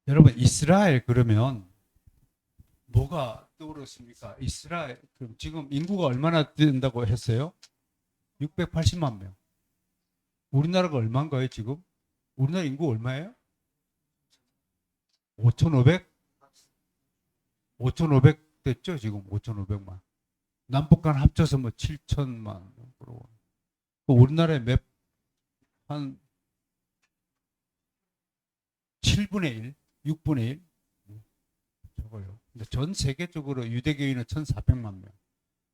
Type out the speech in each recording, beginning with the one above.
여러분, 이스라엘 그러면 뭐가 떠오르십니까? 이스라엘, 그럼 지금 인구가 얼마나 된다고 했어요? 680만 명. 우리나라가 얼마인가요, 지금? 우리나라 인구 얼마예요? 5,500? 5,500 됐죠, 지금 5,500만. 남북한 합쳐서 뭐 7천만. 우리나라의 한 7분의 1, 6분의 1? 적어요. 근데 전 세계적으로 유대교인은 1,400만 명.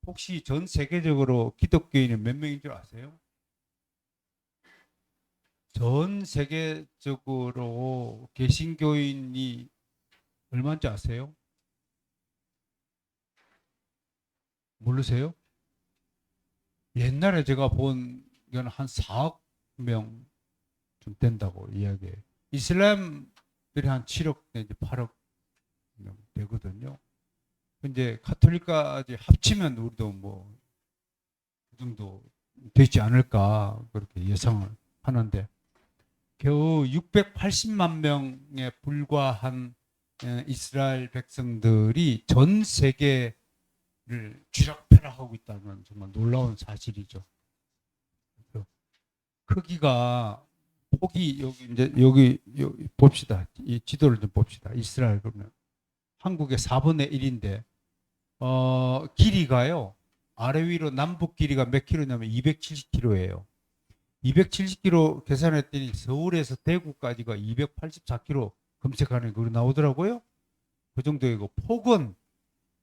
혹시 전 세계적으로 기독교인은 몇 명인 줄 아세요? 전 세계적으로 개신교인이 얼마인지 아세요? 모르세요? 옛날에 제가 본 건 한 4억 명 좀 된다고 이야기해요. 이슬람들이 한 7억 내지 8억 명 되거든요. 근데 카톨릭까지 합치면 우리도 뭐 그 정도 되지 않을까 그렇게 예상을 하는데 겨우 680만 명에 불과한 이스라엘 백성들이 전 세계를 쥐락펴락하고 있다는 정말 놀라운 사실이죠. 크기가 폭이 여기 봅시다. 이 지도를 좀 봅시다. 이스라엘 그러면 한국의 4분의 1인데 길이가요. 아래 위로 남북 길이가 몇 킬로냐면 270킬로예요. 270km 계산했더니 서울에서 대구까지가 284km 검색하는 거 나오더라고요. 그 정도이고 폭은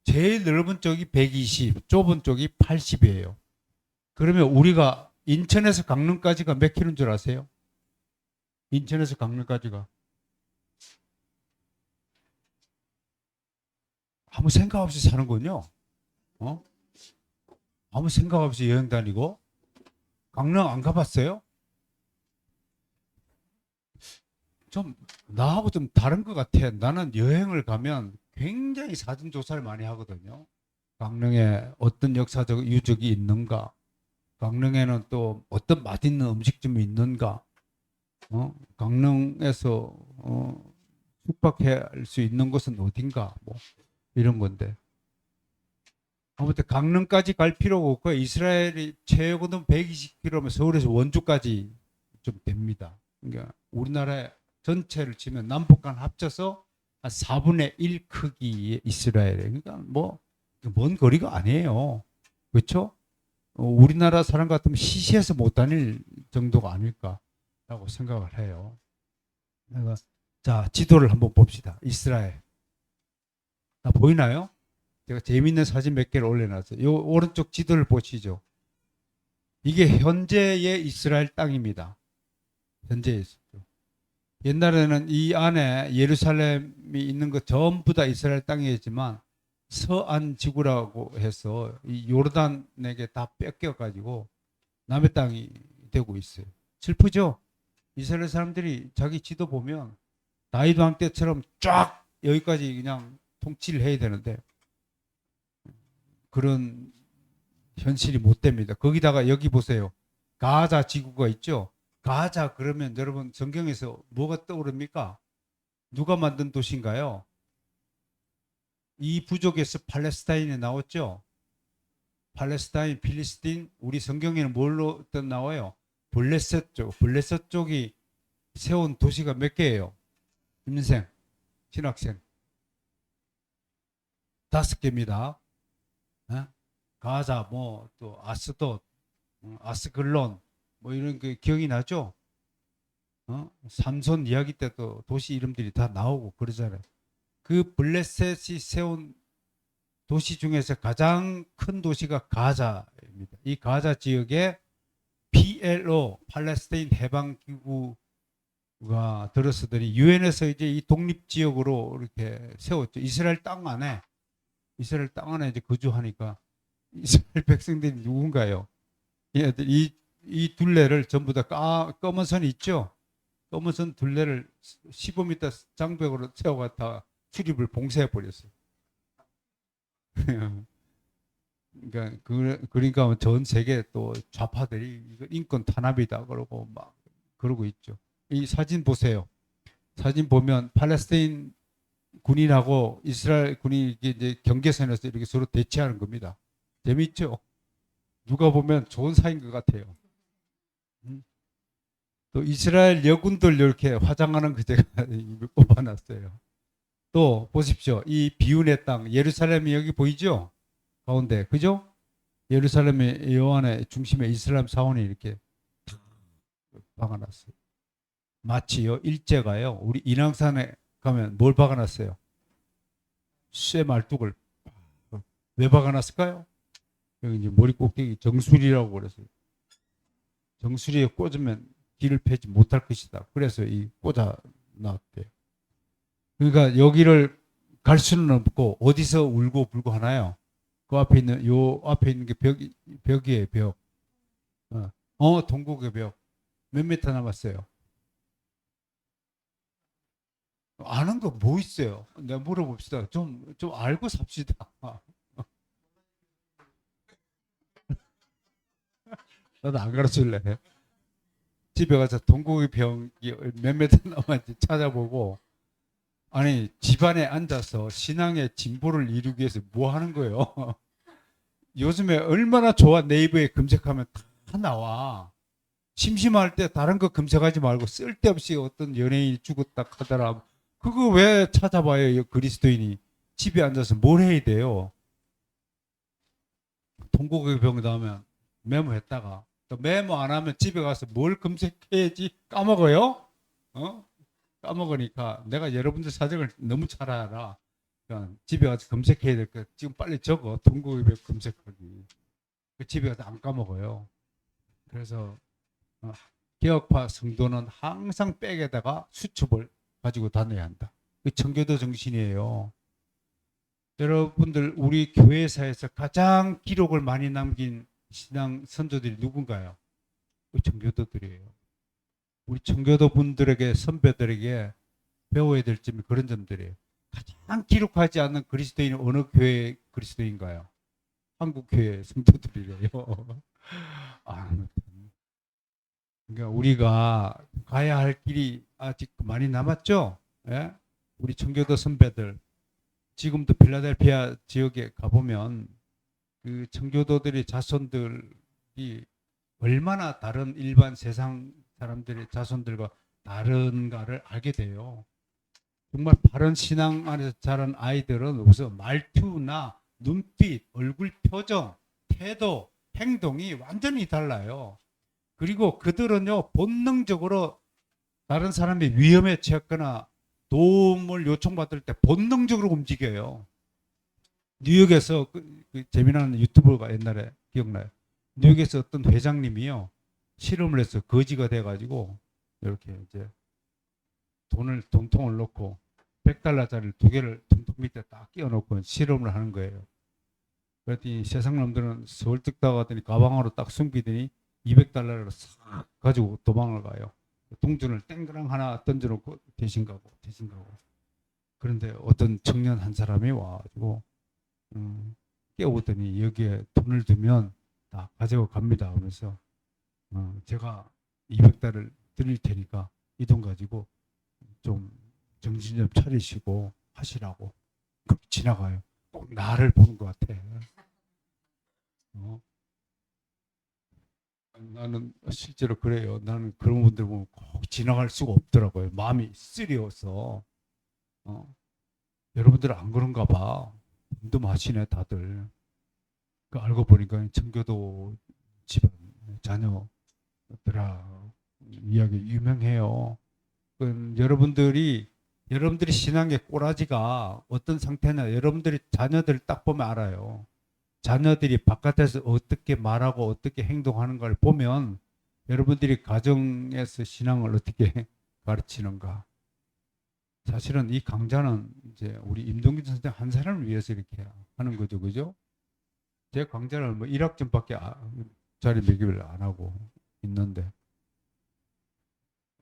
제일 넓은 쪽이 120, 좁은 쪽이 80이에요. 그러면 우리가 인천에서 강릉까지가 몇 킬로인 줄 아세요? 인천에서 강릉까지가 아무 생각 없이 사는군요. 어? 아무 생각 없이 여행 다니고 강릉 안 가봤어요? 좀 나하고 좀 다른 것 같아. 나는 여행을 가면 굉장히 사전 조사를 많이 하거든요. 강릉에 어떤 역사적 유적이 있는가? 강릉에는 또 어떤 맛있는 음식점이 있는가? 강릉에서 숙박할 수 있는 곳은 어딘가? 뭐 이런 건데. 아무튼 강릉까지 갈 필요가 없고 이스라엘이 최고는 120km면 서울에서 원주까지 좀 됩니다. 그러니까 우리나라 전체를 치면 남북한 합쳐서 한 4분의 1 크기의 이스라엘. 그러니까 뭐 먼 거리가 아니에요. 그렇죠? 우리나라 사람 같으면 시시해서 못 다닐 정도가 아닐까라고 생각을 해요. 자, 지도를 한번 봅시다. 이스라엘. 다 보이나요? 제가 재밌는 사진 몇 개를 올려놨어요. 요 오른쪽 지도를 보시죠. 이게 현재의 이스라엘 땅입니다. 현재의 옛날에는 이 안에 예루살렘이 있는 것 전부 다 이스라엘 땅이었지만 서안 지구라고 해서 이 요르단에게 다 뺏겨가지고 남의 땅이 되고 있어요. 슬프죠? 이스라엘 사람들이 자기 지도 보면 다윗 왕 때처럼 쫙 여기까지 그냥 통치를 해야 되는데 그런 현실이 못 됩니다. 거기다가 여기 보세요. 가자 지구가 있죠. 가자 그러면 여러분 성경에서 뭐가 떠오릅니까? 누가 만든 도시인가요? 이 부족에서 팔레스타인에 나왔죠. 팔레스타인, 필리스틴, 우리 성경에는 뭘로 나와요? 블레셋 쪽. 블레셋 쪽이 세운 도시가 몇 개예요? 인생, 신학생. 5개입니다. 어? 가자, 뭐, 또, 아스돗, 아스글론, 뭐 이런 그 기억이 나죠? 삼손 이야기 때도 도시 이름들이 다 나오고 그러잖아요. 그 블레셋이 세운 도시 중에서 가장 큰 도시가 가자입니다. 이 가자 지역에 PLO, 팔레스타인 해방기구가 들어서더니 유엔에서 이제 이 독립지역으로 이렇게 세웠죠. 이스라엘 땅 안에 이제 거주하니까 이스라엘 백성들이 누군가요? 얘들 이 둘레를 전부 다 검은 선이 있죠. 검은 선 둘레를 15m 장벽으로 세워갖다 출입을 봉쇄해 버렸어요. 그러니까 그러니까 전 세계 또 좌파들이 이거 인권 탄압이다 그러고 막 그러고 있죠. 이 사진 보세요. 사진 보면 팔레스타인 군인하고 이스라엘 군이 이제 경계선에서 이렇게 서로 대치하는 겁니다. 재밌죠? 누가 보면 좋은 사이인 것 같아요. 또 이스라엘 여군들 이렇게 화장하는 그 제가 뽑아놨어요. 또 보십시오. 이 비운의 땅 예루살렘이 여기 보이죠? 가운데 그죠? 예루살렘의 요한의 중심에 이슬람 사원이 이렇게 박아놨어요. 마치요 일제가요. 우리 인왕산에 가면 뭘 박아놨어요? 쇠 말뚝을 왜 박아놨을까요? 여기 이제 머리 꼭대기 정수리라고 그랬어요. 정수리에 꽂으면 길을 패지 못할 것이다. 그래서 이 꽂아 놨대요. 그러니까 여기를 갈 수는 없고 어디서 울고 불고 하나요? 그 앞에 있는 요 앞에 있는 게 벽이에요. 벽. 동국의 벽. 몇 미터 남았어요? 아는 거 뭐 있어요? 내가 물어봅시다. 좀 알고 삽시다. 나도 안 가르칠래. 집에 가서 동국의 벽이 몇 미터 남았는지 찾아보고 아니 집안에 앉아서 신앙의 진보를 이루기 위해서 뭐 하는 거예요? 요즘에 얼마나 좋아 네이버에 검색하면 다 나와. 심심할 때 다른 거 검색하지 말고 쓸데없이 어떤 연예인이 죽었다 하더라. 그거 왜 찾아봐요? 그리스도인이 집에 앉아서 뭘 해야 돼요? 동국의 병 나오면 메모했다가 또 메모 안 하면 집에 가서 뭘 검색해야지 까먹어요? 어? 까먹으니까 내가 여러분들 사정을 너무 잘 알아. 그러니까 집에 가서 검색해야 될 거 지금 빨리 적어. 동국의 병 검색하기. 그 집에 가서 안 까먹어요. 그래서 개혁파 성도는 항상 백에다가 수첩을 가지고 다녀야 한다. 그 청교도 정신이에요. 여러분들 우리 교회사에서 가장 기록을 많이 남긴 신앙 선조들이 누군가요? 그 청교도들이에요. 우리 청교도 분들에게 선배들에게 배워야 될 점이 그런 점들이에요. 가장 기록하지 않는 그리스도인은 어느 교회 그리스도인가요? 한국 교회 성도들이래요. 그러니까 우리가 가야 할 길이 아직 많이 남았죠. 예? 우리 청교도 선배들 지금도 필라델피아 지역에 가보면 그 청교도들의 자손들이 얼마나 다른 일반 세상 사람들의 자손들과 다른가를 알게 돼요. 정말 바른 신앙 안에서 자란 아이들은 우선 말투나 눈빛, 얼굴 표정, 태도, 행동이 완전히 달라요. 그리고 그들은요 본능적으로 다른 사람이 위험에 처했거나 도움을 요청받을 때 본능적으로 움직여요. 뉴욕에서 그 재미난 유튜버가 옛날에 기억나요. 뉴욕에서 어떤 회장님이요 실험을 해서 거지가 돼가지고 이렇게 이제 돈통을 넣고 100달러짜리를 두 개를 돈통 밑에 딱 끼워놓고 실험을 하는 거예요. 그랬더니 세상 놈들은 서울 뜯다가 하더니 가방으로 딱 숨기더니 200달러를 싹 가지고 도망을 가요. 동전을 땡그랑 하나 던져놓고 대신 가고. 그런데 어떤 청년 한 사람이 와가지고 깨우더니 여기에 돈을 두면 다 가지고 갑니다. 하면서 제가 200달러를 드릴 테니까 이 돈 가지고 좀 정신 좀 차리시고 하시라고. 그렇게 지나가요. 꼭 나를 보는 것 같아. 어? 나는 실제로 그래요. 나는 그런 분들 보면 꼭 지나갈 수가 없더라고요. 마음이 쓰려워서. 여러분들은 안 그런가 봐. 덤덤하시네 다들. 그 알고 보니까 청교도 집안 자녀들아 이야기 유명해요. 여러분들이 신앙의 꼬라지가 어떤 상태냐 여러분들이 자녀들 딱 보면 알아요. 자녀들이 바깥에서 어떻게 말하고 어떻게 행동하는 걸 보면 여러분들이 가정에서 신앙을 어떻게 가르치는가. 사실은 이 강좌는 이제 우리 임동균 선생 한 사람을 위해서 이렇게 하는 거죠. 그죠? 제 강좌는 뭐 1학점밖에 자리 매입을 안 하고 있는데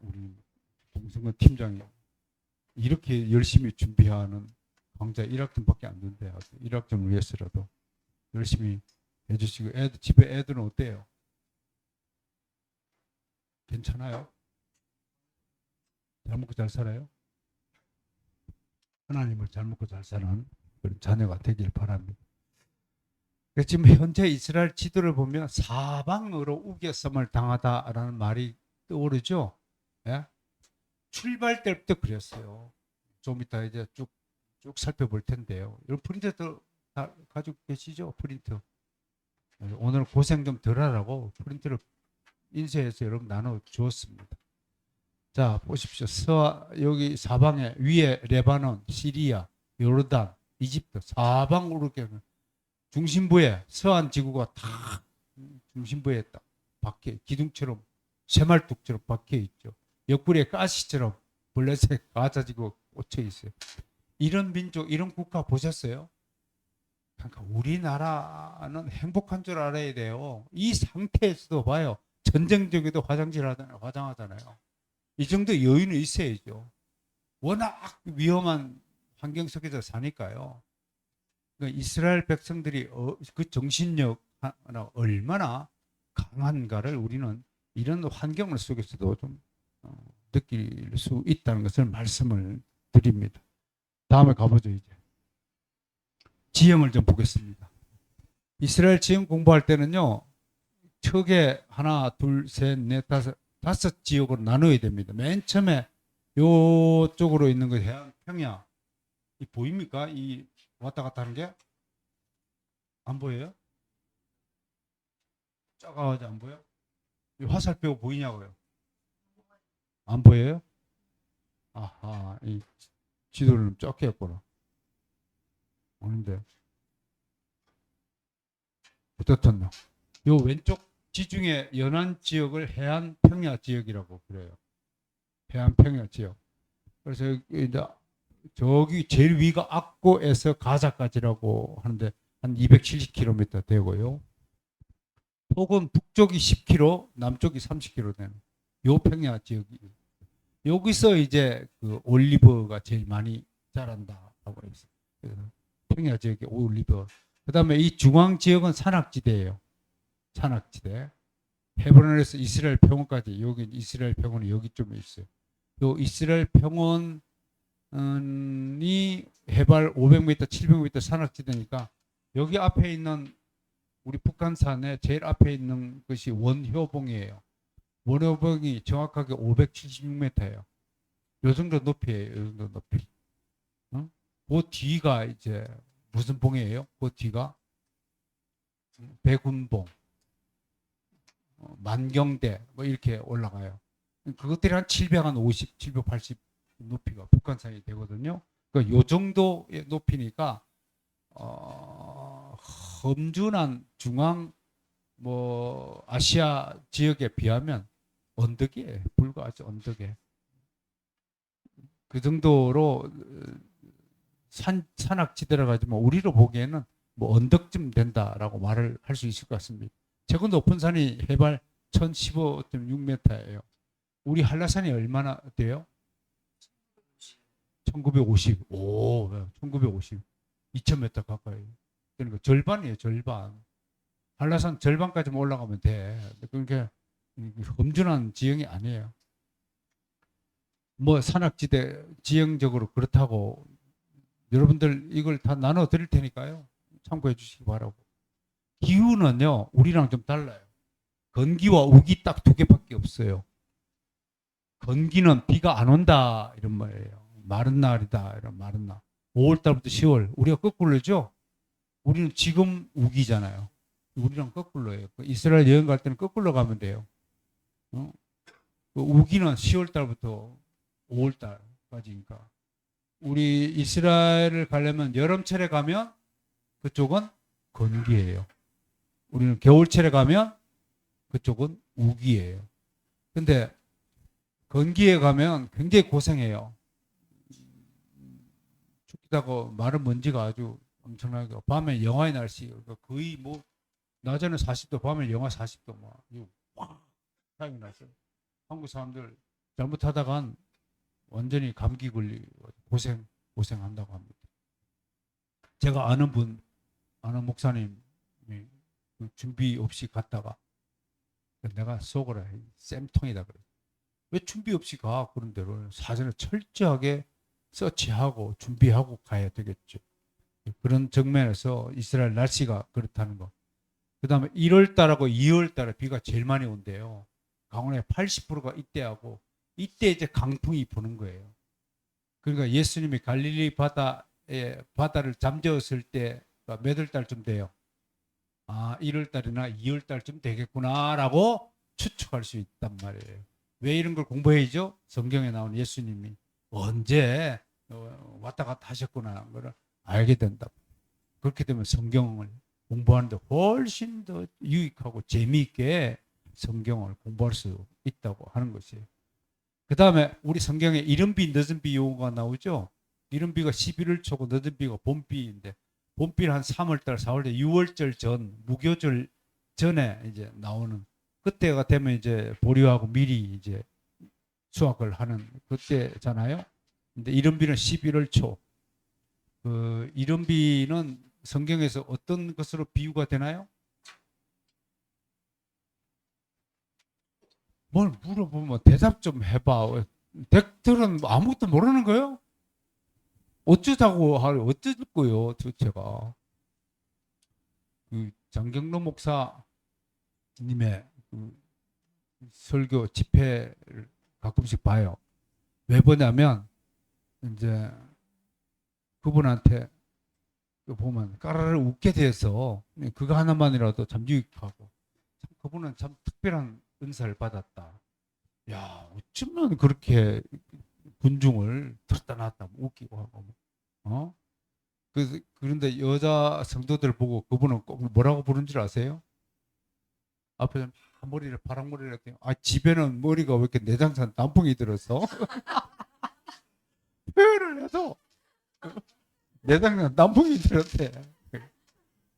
우리 동성근 팀장이 이렇게 열심히 준비하는 강좌 1학점밖에 안 된대요. 1학점 위해서라도 열심히 해주시고 집에 애들은 어때요? 괜찮아요? 잘 먹고 잘 살아요? 하나님을 잘 먹고 잘 사는 그런 자녀가 되길 바랍니다. 지금 현재 이스라엘 지도를 보면 사방으로 우겨섬을 당하다라는 말이 떠오르죠. 예? 출발 때부터 그랬어요. 좀 이따 이제 쭉 살펴볼 텐데요. 여러분 프린터도 다 가지고 계시죠? 프린터. 오늘 고생 좀 덜 하라고 프린터를 인쇄해서 여러분 나눠 주었습니다. 자, 보십시오. 여기 사방에 위에 레바논, 시리아, 요르단, 이집트 사방으로 중심부에 서한 지구가 다 중심부에 딱 박혀 기둥처럼 새말뚝처럼 박혀 있죠. 옆구리에 가시처럼 블레셋 가자지고 꽂혀 있어요. 이런 민족, 이런 국가 보셨어요? 그러니까 우리나라는 행복한 줄 알아야 돼요. 이 상태에서도 봐요. 전쟁 중에도 화장하잖아요. 이 정도 여유는 있어야죠. 워낙 위험한 환경 속에서 사니까요. 그러니까 이스라엘 백성들이 그 정신력 얼마나 강한가를 우리는 이런 환경 속에서도 좀 느낄 수 있다는 것을 말씀을 드립니다. 다음에 가보죠. 이제 지형을 좀 보겠습니다. 이스라엘 지형 공부할 때는요, 크게 하나, 둘, 셋, 넷, 다섯 지역으로 나눠야 됩니다. 맨 처음에 요쪽으로 있는 거 해안 평야. 이 보입니까? 이 왔다 갔다 하는 게? 안 보여요? 작아가지고 안 보여? 이 화살표 보이냐고요? 안 보여요? 아하, 이 지도를 좀 적게 했구나. 아닌데. 어떻던요? 요 왼쪽 지중해 연안 지역을 해안 평야 지역이라고 그래요. 해안 평야 지역. 그래서 이제 저기 제일 위가 악고에서 가자까지라고 하는데 한 270km 되고요. 혹은 북쪽이 10km, 남쪽이 30km 되는 요 평야 지역이 여기서 이제 그 올리브가 제일 많이 자란다라고 했어요. 평야 지역의 올리브. 그다음에 이 중앙 지역은 산악지대예요. 산악지대. 헤브론에서 이스라엘 평원까지 여기 이스라엘 평원이 여기쯤에 있어요. 요 이스라엘 평원이 해발 500m, 700m 산악지대니까 여기 앞에 있는 우리 북한산에 제일 앞에 있는 것이 원효봉이에요. 원효봉이 정확하게 576m예요. 요 정도 높이에요. 요 정도 높이. 어? 그 뒤가 이제 무슨 봉이에요? 그 뒤가 백운봉, 만경대 뭐 이렇게 올라가요. 그것들이 한 750, 780 높이가 북한산이 되거든요. 그러니까 요 정도의 높이니까 험준한 중앙 뭐 아시아 지역에 비하면 언덕이에요. 불과하죠. 언덕에. 그 정도로 산악지대라 가지고 우리로 보기에는 뭐 언덕쯤 된다라고 말을 할 수 있을 것 같습니다. 최고 높은 산이 해발 1015.6m예요. 우리 한라산이 얼마나 돼요? 1950. 오, 1950. 2000m 가까이. 그러니까 절반이에요, 절반. 한라산 절반까지만 올라가면 돼. 그러니까 험준한 지형이 아니에요. 뭐 산악지대 지형적으로 그렇다고 여러분들 이걸 다 나눠 드릴 테니까요. 참고해 주시기 바라고. 기후는요, 우리랑 좀 달라요. 건기와 우기 딱 두 개밖에 없어요. 건기는 비가 안 온다 이런 말이에요. 마른 날이다 이런 마른 날. 5월 달부터 10월 우리가 거꾸로죠. 우리는 지금 우기잖아요. 우리랑 거꾸로예요. 이스라엘 여행 갈 때는 거꾸로 가면 돼요. 우기는 10월 달부터 5월 달까지니까. 우리 이스라엘을 가려면 여름철에 가면 그쪽은 건기예요. 우리는 겨울철에 가면 그쪽은 우기예요. 근데 건기에 가면 굉장히 고생해요. 춥기도 하고 마른 먼지가 아주 엄청나게 밤에 영하의 날씨 그러니까 거의 뭐 낮에는 40도 밤에 영하 40도 막 확 차이 났어요. 한국 사람들 잘못하다간 완전히 감기 걸리고 고생한다고 합니다. 제가 아는 목사님 준비 없이 갔다가 내가 속으로 쌤통이다 그래. 왜 준비 없이 가? 그런 대로 사전에 철저하게 서치하고 준비하고 가야 되겠죠. 그런 측면에서 이스라엘 날씨가 그렇다는 거. 그 다음에 1월 달하고 2월 달에 비가 제일 많이 온대요. 강원의 80%가 이때하고 이때 이제 강풍이 부는 거예요. 그러니까 예수님이 갈릴리 바다를 잠재웠을 때가 몇 월 달쯤 돼요. 아, 1월 달이나 2월 달쯤 되겠구나라고 추측할 수 있단 말이에요. 왜 이런 걸 공부해야죠? 성경에 나온 예수님이 언제 왔다 갔다 하셨구나 걸 알게 된다. 그렇게 되면 성경을 공부하는데 훨씬 더 유익하고 재미있게 성경을 공부할 수 있다고 하는 것이에요. 그 다음에 우리 성경에 이른 비, 늦은 비 용어가 나오죠. 이른 비가 11월 초고 늦은 비가 봄비인데 봄비는 한 3월달, 4월달, 6월절 전, 무교절 전에 이제 나오는 그때가 되면 이제 보류하고 미리 이제 수확을 하는 그때잖아요. 근데 이른 비는 11월 초. 그 이른 비는 성경에서 어떤 것으로 비유가 되나요? 뭘 물어보면 대답 좀 해봐. 덱들은 아무것도 모르는 거예요? 어쩌자고 어쩔 거요 도대체가. 그 장경로 목사님의 그 설교 집회를 가끔씩 봐요. 왜 보냐면 이제 그분한테 보면 까르르 웃게 돼서 그거 하나만이라도 참 유익하고 그분은 참 특별한 은사를 받았다. 야, 어쩌면 그렇게 군중을 들었다 놨다 웃기고 하고 그런데 여자 성도들 보고 그분은 꼭 뭐라고 부른 줄 아세요? 앞에서 머리를 파랑머리를 했더니 집에는 머리가 왜 이렇게 내장산 단풍이 들어서 표현을 해도 내장산 단풍이 들었대.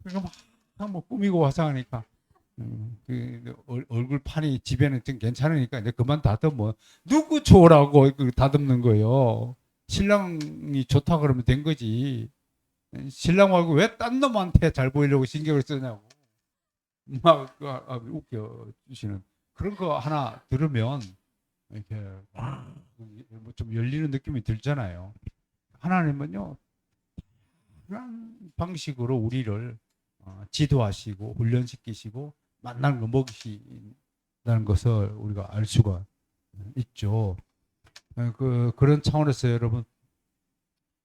그러니까 막 꾸미고 화장하니까 얼굴 판이 집에는 좀 괜찮으니까 이제 그만 다듬어. 누구 좋으라고 다듬는 거예요. 신랑이 좋다 그러면 된 거지. 신랑 말고 왜 딴 놈한테 잘 보이려고 신경을 쓰냐고. 막 웃겨 주시는 그런 거 하나 들으면 이렇게 좀 열리는 느낌이 들잖아요. 하나님은요 그런 방식으로 우리를 지도하시고 훈련시키시고 만나는 거 먹이신다는 것을 우리가 알 수가 있죠. 그런 차원에서 여러분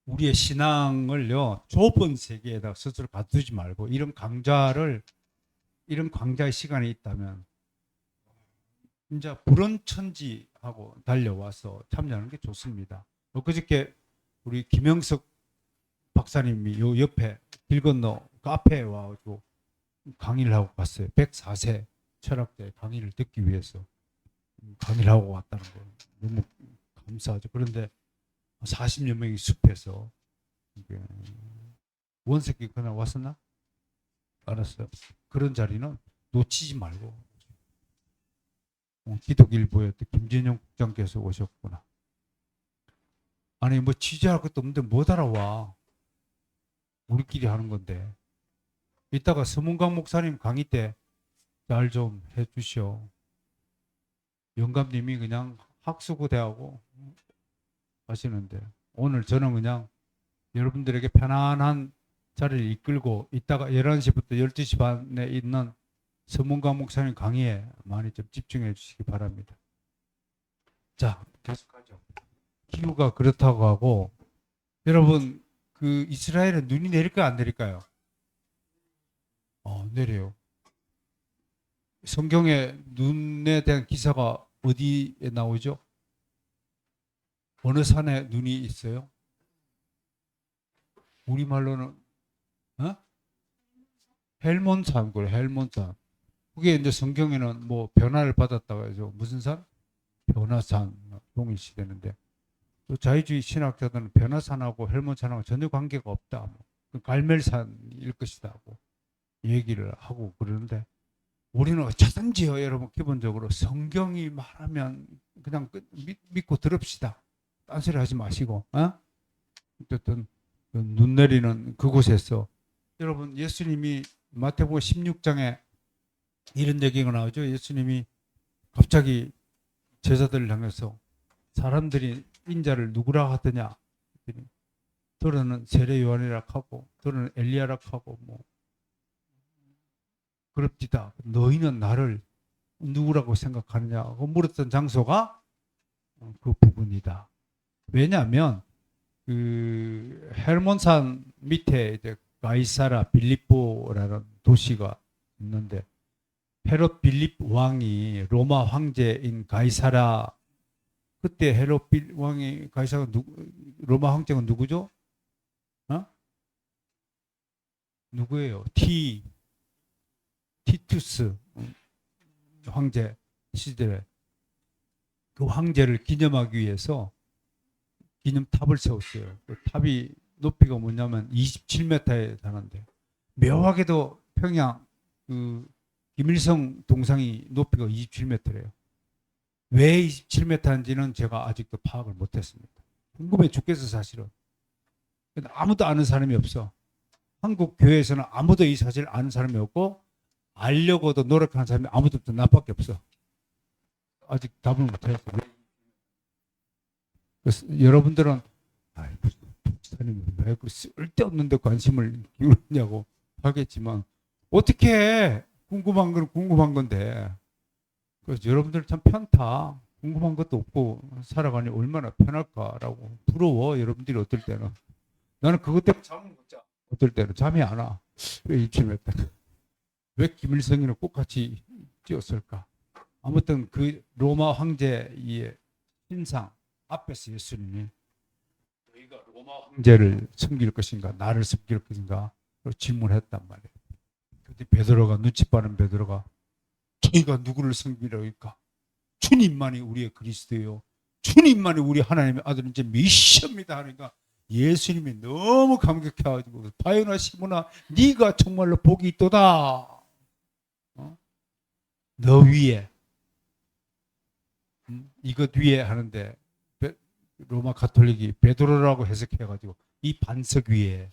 우리의 신앙을요 좁은 세계에다 스스로 가두지 말고 이런 강좌의 시간이 있다면 진짜 불언천지하고 달려와서 참여하는 게 좋습니다. 그저께 우리 김영석 박사님이 요 옆에 길 건너 카페에 와가지고 강의를 하고 갔어요. 104세 철학자의 강의를 듣기 위해서 강의를 하고 왔다는 거 너무 감사하죠. 그런데 40여 명이 숲에서 원석이 그날 왔었나? 알았어요. 그런 자리는 놓치지 말고 기독일보에 또 김진영 국장께서 오셨구나. 아니 뭐 취재할 것도 없는데 못 알아와. 우리끼리 하는 건데. 이따가 서문강 목사님 강의 때 잘 좀 해주시오. 영감님이 그냥 학수고대하고 하시는데 오늘 저는 그냥 여러분들에게 편안한 자리를 이끌고 이따가 11시부터 12시 반에 있는 서문강 목사님 강의에 많이 좀 집중해 주시기 바랍니다. 자, 계속하죠. 기후가 그렇다고 하고 여러분 그 이스라엘은 눈이 내릴까요 안 내릴까요? 내려요. 성경에 눈에 대한 기사가 어디에 나오죠? 어느 산에 눈이 있어요? 우리말로는 헬몬산 그래 헬몬산. 그게 이제 성경에는 뭐 변화를 받았다고 해서 무슨 산? 변화산 동일시되는데 또 자유주의 신학자들은 변화산하고 헬몬산하고 전혀 관계가 없다. 갈멜산일 것이다고 얘기를 하고 그러는데 우리는 어쩌든지요 여러분 기본적으로 성경이 말하면 그냥 믿고 들읍시다. 딴소리 하지 마시고 어쨌든 눈 내리는 그곳에서 여러분 예수님이 마태복음 16장에 이런 얘기가 나오죠. 예수님이 갑자기 제자들을 향해서 사람들이 인자를 누구라 하더냐 들어는 세례 요한이라 하고 들어는 엘리야라 하고 뭐 그럽디다. 너희는 나를 누구라고 생각하느냐고 물었던 장소가 그 부분이다. 왜냐하면 그 헬몬산 밑에 이제 가이사라 빌립보라는 도시가 있는데 헤롯 빌립 왕이 로마 황제인 가이사라 그때 헤롯 빌립 왕이 가이사라 로마 황제가 누구죠? 누구예요? 티투스 황제 시절에 그 황제를 기념하기 위해서 기념탑을 세웠어요. 그 탑이 높이가 뭐냐면 27m에 달하는데 묘하게도 평양 그 김일성 동상이 높이가 27m래요. 왜 27m인지는 제가 아직도 파악을 못했습니다. 궁금해 죽겠어 사실은. 근데 아무도 아는 사람이 없어. 한국 교회에서는 아무도 이 사실을 아는 사람이 없고 알려고도 노력하는 사람이 아무도 없어. 나밖에 없어. 아직 답을 못했어요. 그래서 여러분들은 무슨 목사님은 왜 그 쓸데없는 데 관심을 기울이냐고 하겠지만 어떻게 해? 궁금한 건 궁금한 건데. 그래서 여러분들 참 편타. 궁금한 것도 없고 살아가니 얼마나 편할까라고 부러워. 여러분들이 어떨 때는. 나는 그것 때문에 잠을 못 자. 어떨 때는 잠이 안 와. 왜 입침했다. 왜 김일성이는 똑같이 뛰었을까? 아무튼 그 로마 황제의 신상 앞에서 예수님이 너희가 로마 황제를 섬길 것인가 나를 섬길 것인가 질문했단 말이에요. 그때 베드로가 눈치 빠른 베드로가 저희가 누구를 섬기려니까 주님만이 우리의 그리스도예요. 주님만이 우리 하나님의 아들은 이제 메시아입니다 하니까 예수님이 너무 감격해가지고 바요나 시모나 네가 정말로 복이 있도다. 너 위에 이것 위에 하는데 로마 가톨릭이 베드로라고 해석해가지고 이 반석 위에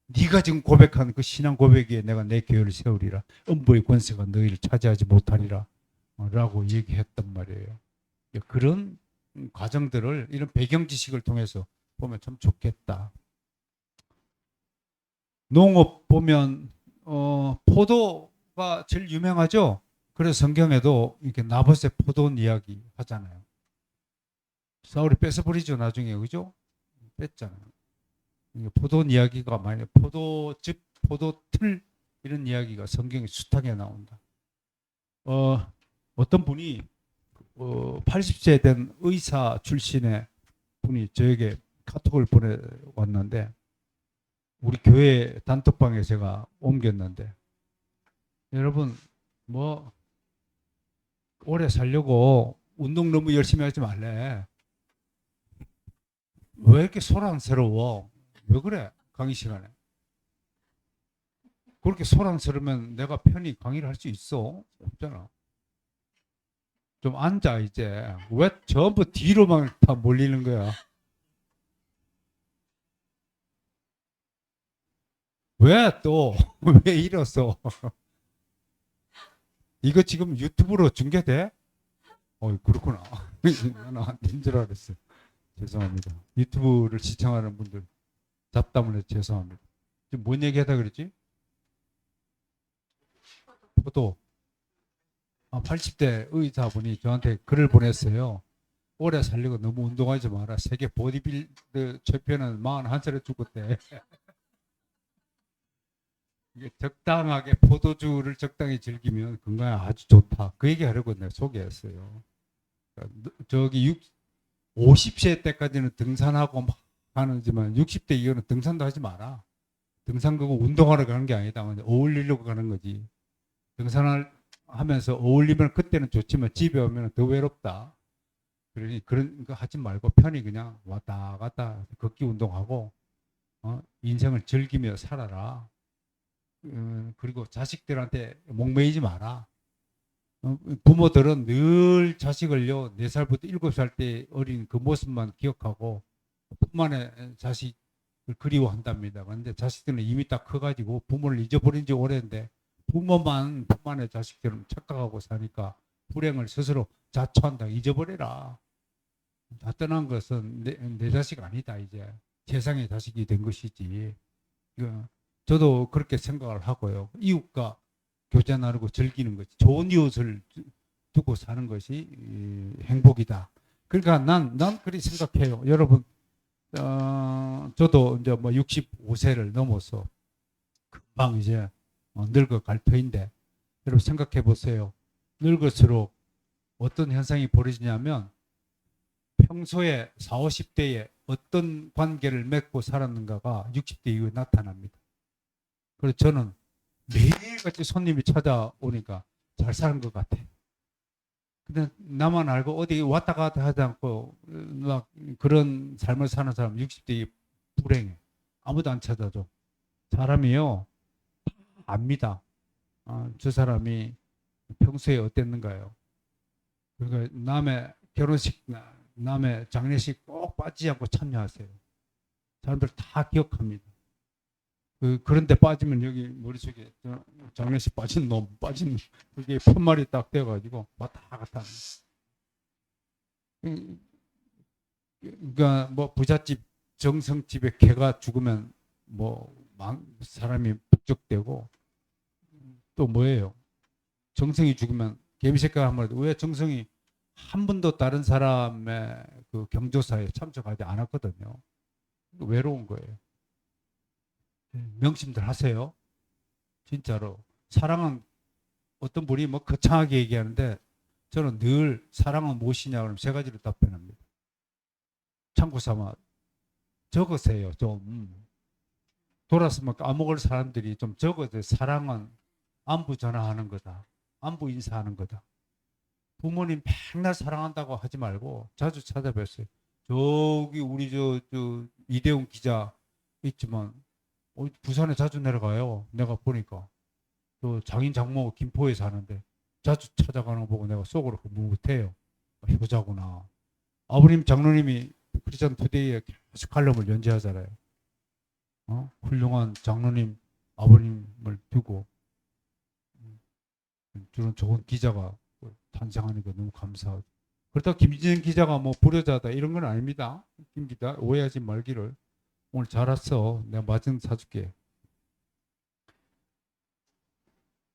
네가 지금 고백한 그 신앙 고백 위에 내가 내 교회를 세우리라. 음부의 권세가 너희를 차지하지 못하리라 라고 얘기했단 말이에요. 그런 과정들을 이런 배경 지식을 통해서 보면 참 좋겠다. 농업 보면 포도가 제일 유명하죠. 그래서 성경에도 이렇게 나봇의 포도원 이야기 하잖아요. 사울이 뺏어버리죠 나중에 그죠? 뺐잖아요. 포도원 이야기가 많이 포도즙, 포도틀 이런 이야기가 성경에 숱하게 나온다. 어떤 분이 80세 된 의사 출신의 분이 저에게 카톡을 보내왔는데 우리 교회 단톡방에 제가 옮겼는데 여러분 뭐 오래 살려고 운동 너무 열심히 하지 말래. 왜 이렇게 소란스러워? 왜 그래? 강의 시간에. 그렇게 소란스러우면 내가 편히 강의를 할 수 있어? 없잖아. 좀 앉아 이제. 왜 전부 뒤로만 다 몰리는 거야? 왜 또? 왜 이랬어? 이거 지금 유튜브로 중계돼? 그렇구나. 나는 안 된 줄 알았어. 죄송합니다. 유튜브를 시청하는 분들 잡담을 해서 죄송합니다. 지금 뭔 얘기하다 그랬지? 포도. 80대 의사분이 저한테 글을 보냈어요. 오래 살려고 너무 운동하지 마라. 세계 보디빌더 챔피언은 41살에 죽었대. 이게 적당하게 포도주를 적당히 즐기면 건강에 아주 좋다. 그 얘기 하려고 내가 소개했어요. 저기 50세 때까지는 등산하고 막 하는지만 60대 이후는 등산도 하지 마라. 등산 그거 운동하러 가는 게 아니다. 어울리려고 가는 거지. 등산을 하면서 어울리면 그때는 좋지만 집에 오면 더 외롭다. 그러니 그런 거 하지 말고 편히 그냥 왔다 갔다 걷기 운동하고 인생을 즐기며 살아라. 그리고 자식들한테 목매이지 마라. 부모들은 늘 자식을요 4살부터 7살 때 어린 그 모습만 기억하고 뿐만의 자식을 그리워한답니다. 그런데 자식들은 이미 다 커가지고 부모를 잊어버린 지 오래인데 뿐만의 자식들은 착각하고 사니까 불행을 스스로 자초한다. 잊어버려라. 다 떠난 것은 내 자식 아니다 이제. 세상의 자식이 된 것이지. 저도 그렇게 생각을 하고요. 이웃과 교제 나누고 즐기는 것이, 좋은 이웃을 두고 사는 것이 행복이다. 그러니까 난 그렇게 생각해요. 여러분, 저도 이제 뭐 65세를 넘어서 금방 이제 늙어 갈 터인데, 여러분 생각해 보세요. 늙을수록 어떤 현상이 벌어지냐면 평소에 40, 50대에 어떤 관계를 맺고 살았는가가 60대 이후에 나타납니다. 그래서 저는 매일같이 손님이 찾아오니까 잘 사는 것 같아. 근데 나만 알고 어디 왔다 갔다 하지 않고 막 그런 삶을 사는 사람 60대 불행해. 아무도 안 찾아줘. 사람이요, 압니다. 저 사람이 평소에 어땠는가요? 그러니까 남의 결혼식, 남의 장례식 꼭 빠지지 않고 참여하세요. 사람들 다 기억합니다. 그런데 빠지면 여기 머릿속에 장례식 빠진 놈, 그게 편말이 딱 돼가지고 왔다 갔다 하는. 그러니까 뭐 부잣집 정성집에 개가 죽으면 뭐 사람이 북적대고, 또 뭐예요? 정성이 죽으면 개미새끼가 한 마리. 왜 정성이 한 번도 다른 사람의 그 경조사에 참석하지 않았거든요. 외로운 거예요. 명심들 하세요. 진짜로. 사랑은, 어떤 분이 뭐 거창하게 얘기하는데 저는 늘 사랑은 무엇이냐 그러면 세 가지로 답변합니다. 참고 삼아 적으세요. 좀 돌아서면 까먹을 사람들이 좀 적어도, 사랑은 안부 전화하는 거다. 안부 인사하는 거다. 부모님 맨날 사랑한다고 하지 말고 자주 찾아뵀어요. 저기 우리 저 이대훈 기자 있지만 부산에 자주 내려가요. 내가 보니까 또 장인 장모 김포에 사는데 자주 찾아가는 거 보고 내가 속으로 뭇뭇해요. 효자구나. 아버님 장로님이 크리스천 투데이에 계속 칼럼을 연재하잖아요. 훌륭한 장로님 아버님을 두고 저런 좋은 기자가 탄생하니까 너무 감사하죠. 그렇다고 김진영 기자가 뭐 불효자다 이런 건 아닙니다. 김 기자 오해하지 말기를. 오늘 잘 왔어. 내가 마중 사줄게.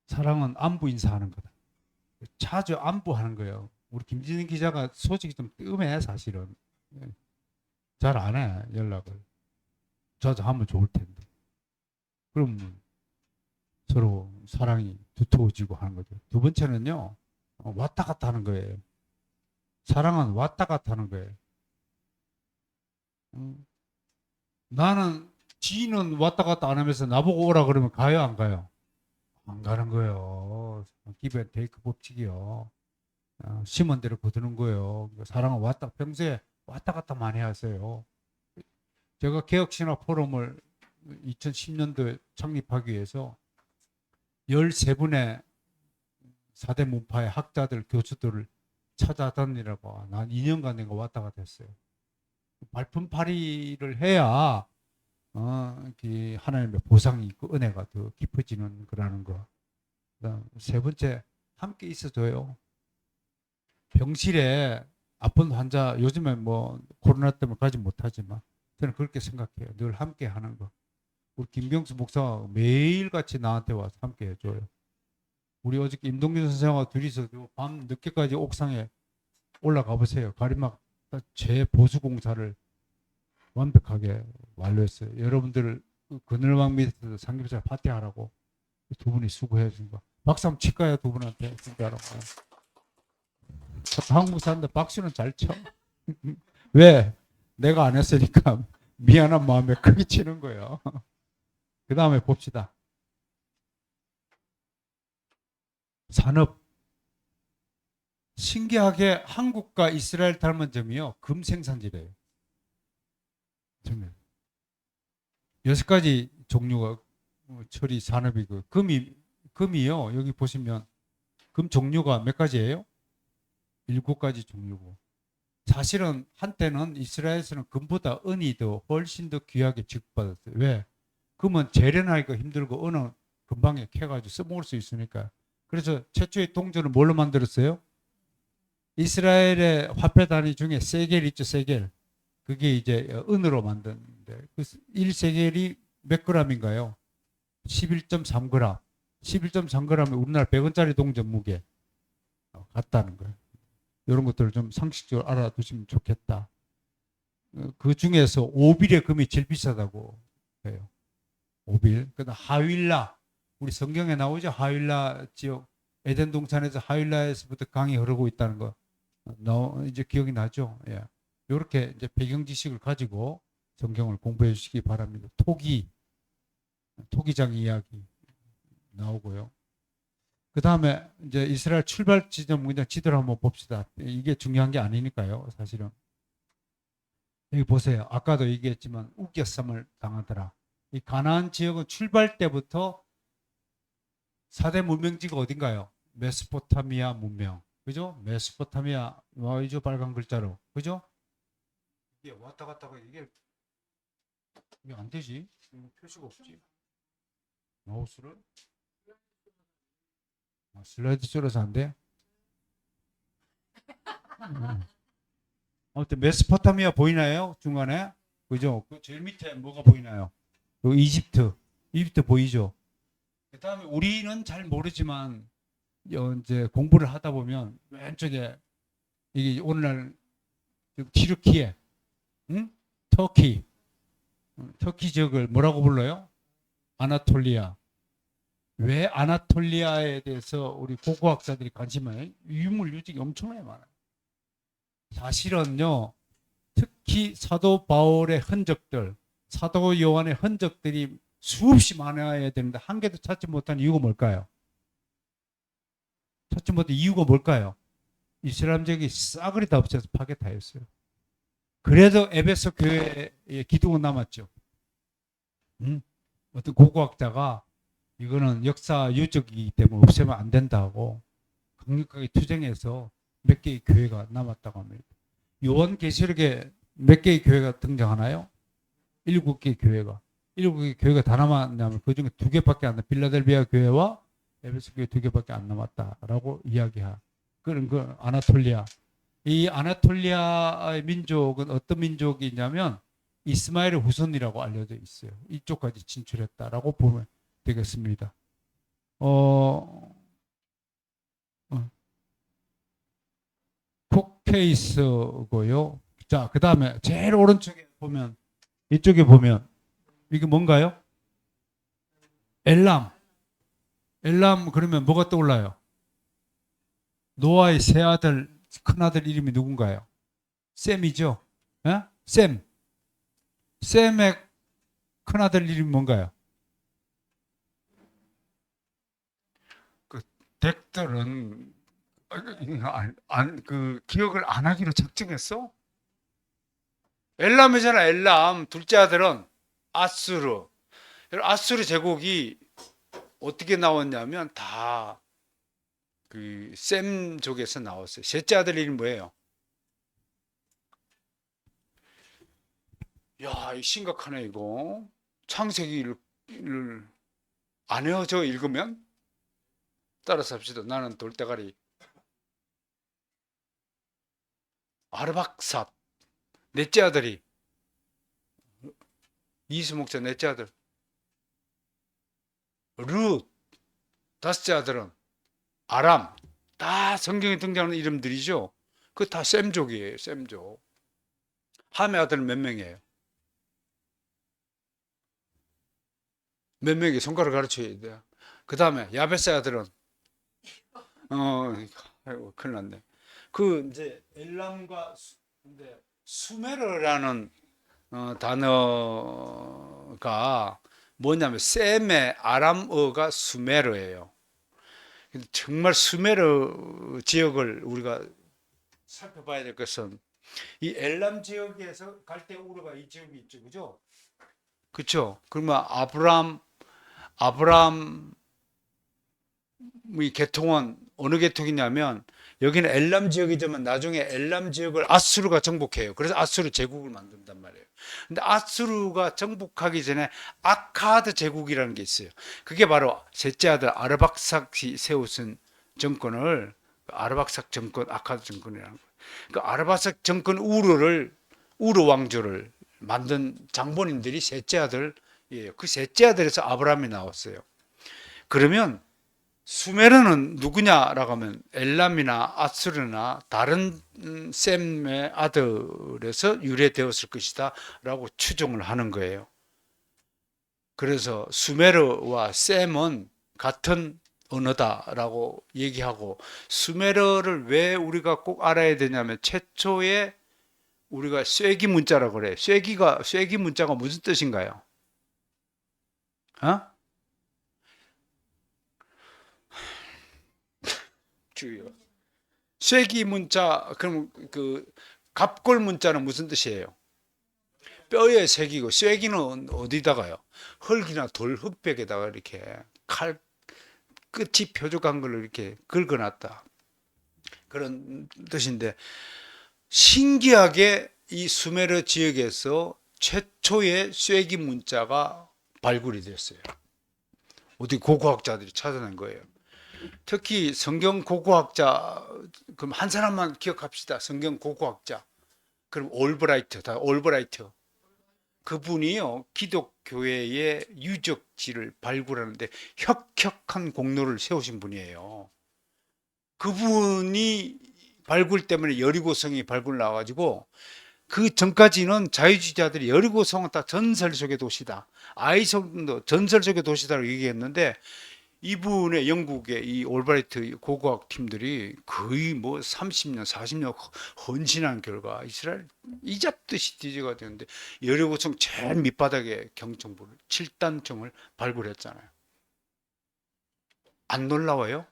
사랑은 안부 인사하는 거다. 자주 안부하는 거예요. 우리 김진영 기자가 소식이 좀 뜸해 사실은. 잘 안 해 연락을. 자주 하면 좋을 텐데. 그럼 서로 사랑이 두터워지고 하는 거죠. 두 번째는요, 왔다 갔다 하는 거예요. 사랑은 왔다 갔다 하는 거예요. 나는 지인은 왔다 갔다 안 하면서 나보고 오라 그러면 가요, 안 가요? 안 가는 거예요. 기브 앤 테이크 법칙이요. 심은 대로 거두는 거예요. 사랑은 평소에 왔다 갔다 많이 하세요. 제가 개혁신화 포럼을 2010년도에 창립하기 위해서 13분의 4대 문파의 학자들, 교수들을 찾아다니라고 난 2년간 내가 왔다 갔다 했어요. 발품팔이를 해야 하나님의 보상이 있고 은혜가 더 깊어지는 거라는 거. 그다음 세 번째, 함께 있어줘요. 병실에 아픈 환자, 요즘에 뭐 코로나 때문에 가지 못하지만 저는 그렇게 생각해요. 늘 함께 하는 거. 우리 김병수 목사가 매일같이 나한테 와서 함께 해줘요. 우리 어저께 임동균 선생하고 둘이서 밤 늦게까지 옥상에 올라가 보세요. 가리막 재보수공사를 완벽하게 완료했어요. 여러분들 그늘막 밑에서 삼겹살 파티하라고 두 분이 수고해 준 거. 박수 한번 칠까요? 두 분한테 진짜로. 한국 사람들 박수는 잘 쳐. 왜? 내가 안 했으니까 미안한 마음에 크게 치는 거예요. 그 다음에 봅시다. 산업. 신기하게 한국과 이스라엘 닮은 점이요. 금 생산지래요. 정말. 6가지 종류가 처리 산업이 금이요. 여기 보시면 금 종류가 몇 가지예요? 7가지 종류고. 사실은 한때는 이스라엘에서는 금보다 은이 더 훨씬 더 귀하게 취급받았어요. 왜? 금은 재련하기가 힘들고 은은 금방에 캐가지고 써먹을 수 있으니까. 그래서 최초의 동전을 뭘로 만들었어요? 이스라엘의 화폐 단위 중에 세겔 있죠, 세겔. 그게 이제 은으로 만든 있는데 그 1세겔이 몇 g인가요? 11.3g. 11.3g이 우리나라 100원짜리 동전 무게 같다는 거예요. 이런 것들을 좀 상식적으로 알아두시면 좋겠다. 그 중에서 오빌의 금이 제일 비싸다고 해요. 오빌. 그다음 하윌라. 우리 성경에 나오죠. 하윌라 지역 에덴 동산에서 하윌라에서부터 강이 흐르고 있다는 거. 이제 기억이 나죠. 예. 이렇게 이제 배경 지식을 가지고 성경을 공부해 주시기 바랍니다. 토기장 이야기 나오고요. 그 다음에 이제 이스라엘 출발 지점 그냥 지도를 한번 봅시다. 이게 중요한 게 아니니까요, 사실은. 여기 보세요. 아까도 얘기했지만 우겨쌈을 당하더라. 이 가나안 지역은 출발 때부터 4대 문명지가 어딘가요? 메소포타미아 문명. 그죠? 메소포타미아 와이죠, 빨간 글자로. 그죠? 이게 왔다 갔다 하고 이게 안 되지? 표시가 없지. 마우스를 슬라이드 줄여서 안 돼? 아무튼 메소포타미아 보이나요? 중간에? 그죠? 그 제일 밑에 뭐가 보이나요? 그 이집트 보이죠? 그 다음에 우리는 잘 모르지만 이제 공부를 하다 보면 왼쪽에 이게 오늘날 튀르키예, 응? 터키 지역을 뭐라고 불러요? 아나톨리아. 왜 아나톨리아에 대해서 우리 고고학자들이 관심을 유물 유적이 엄청나게 많아요. 사실은요, 특히 사도 바울의 흔적들, 사도 요한의 흔적들이 수없이 많아야 되는데 한 개도 찾지 못한 이유가 뭘까요? 찾지 못한 이유가 뭘까요? 이슬람 지역이 싸그리 다 없어서 파괴 다 했어요. 그래도 에베소 교회에 기둥은 남았죠. 어떤 고고학자가 이거는 역사 유적이기 때문에 없애면 안 된다고 강력하게 투쟁해서 몇 개의 교회가 남았다고 합니다. 요한계시록에 몇 개의 교회가 등장하나요? 7개의 교회가. 7개의 교회가 다 남았냐면 그 중에 2개밖에 안 남았다. 빌라델비아 교회와 에베소 교회 2개밖에 안 남았다라고 이야기하. 그런 그 아나톨리아. 이 아나톨리아의 민족은 어떤 민족이냐면 이스마엘의 후손이라고 알려져 있어요. 이쪽까지 진출했다라고 보면 되겠습니다. 콕케이스고요. 자, 그 다음에 제일 오른쪽에 보면 이쪽에 보면 이게 뭔가요? 엘람. 엘람 그러면 뭐가 떠올라요? 노아의 세 아들, 큰 아들 이름이 누군가요? 셈이죠. 에? 셈. 셈의 큰 아들 이름이 뭔가요? 그 덱들은 그 기억을 안 하기로 작정했어? 엘람이잖아. 엘람. 둘째 아들은 아수르. 아수르 제국이 어떻게 나왔냐면 다 그 셈족에서 나왔어요. 셋째 아들 이름이 뭐예요? 야, 이 심각하네 이거. 창세기를 안 해요. 저 읽으면 따라서 합시다. 나는 돌대가리. 아르박삽. 넷째 아들이 이수목자 넷째 아들 룻. 다섯째 아들은 아람. 다 성경에 등장하는 이름들이죠. 그 다 셈족이에요. 셈족. 함의 아들은 몇 명이에요? 몇 명이 손가락 가르쳐야 돼요. 그 다음에 야베스 아들은 아이고 큰일 났네. 그 이제 엘람과 근데 수메르라는 단어가 뭐냐면 셈의 아람어가 수메르예요. 정말 수메르 지역을 우리가 살펴봐야 될 것은 이 엘람 지역에서 갈대우르가 이 지역이 있죠, 그죠? 그렇죠. 그러면 아브람의 계통은 어느 계통이냐면 여기는 엘람 지역이지만 나중에 엘람 지역을 아수르가 정복해요. 그래서 아수르 제국을 만든단 말이에요. 근데 아수르가 정복하기 전에 아카드 제국이라는 게 있어요. 그게 바로 셋째 아들 아르박삭이 세우신 정권을 아르박삭 정권, 아카드 정권이라는 거예요. 그 아르박삭 정권 우르 왕조를 만든 장본인들이 셋째 아들이에요. 그 셋째 아들에서 아브라함이 나왔어요. 그러면 수메르는 누구냐라고 하면 엘람이나 아수르나 다른 셈의 아들에서 유래되었을 것이다 라고 추정을 하는 거예요. 그래서 수메르와 셈은 같은 언어다라고 얘기하고, 수메르를 왜 우리가 꼭 알아야 되냐면 최초의 우리가 쐐기 문자라고 그래. 쐐기 문자가 무슨 뜻인가요? 어? 주요. 쐐기 문자, 그럼 그 갑골 문자는 무슨 뜻이에요? 뼈에 새기고, 쐐기는 어디다가요? 흙이나 돌, 흙벽에다가 이렇게 칼 끝이 뾰족한 걸로 이렇게 긁어놨다. 그런 뜻인데, 신기하게 이 수메르 지역에서 최초의 쐐기 문자가 발굴이 됐어요. 어디 고고학자들이 찾아낸 거예요. 특히 성경 고고학자, 그럼 한 사람만 기억합시다. 성경 고고학자. 그럼 올브라이트. 그분이요, 기독교회의 유적지를 발굴하는데 혁혁한 공로를 세우신 분이에요. 그분이 발굴 때문에 여리고성이 발굴 나와가지고, 그 전까지는 자유주의자들이 여리고성은 다 전설 속의 도시다, 아이성도 전설 속의 도시다라고 얘기했는데, 이분의 영국의 이 올브라이트 고고학 팀들이 거의 뭐 30년, 40년 헌신한 결과 이스라엘 이잡듯이 뒤져가 되는데, 여리고성 제일 밑바닥에 경청부를 7단청을 발굴했잖아요. 안 놀라워요?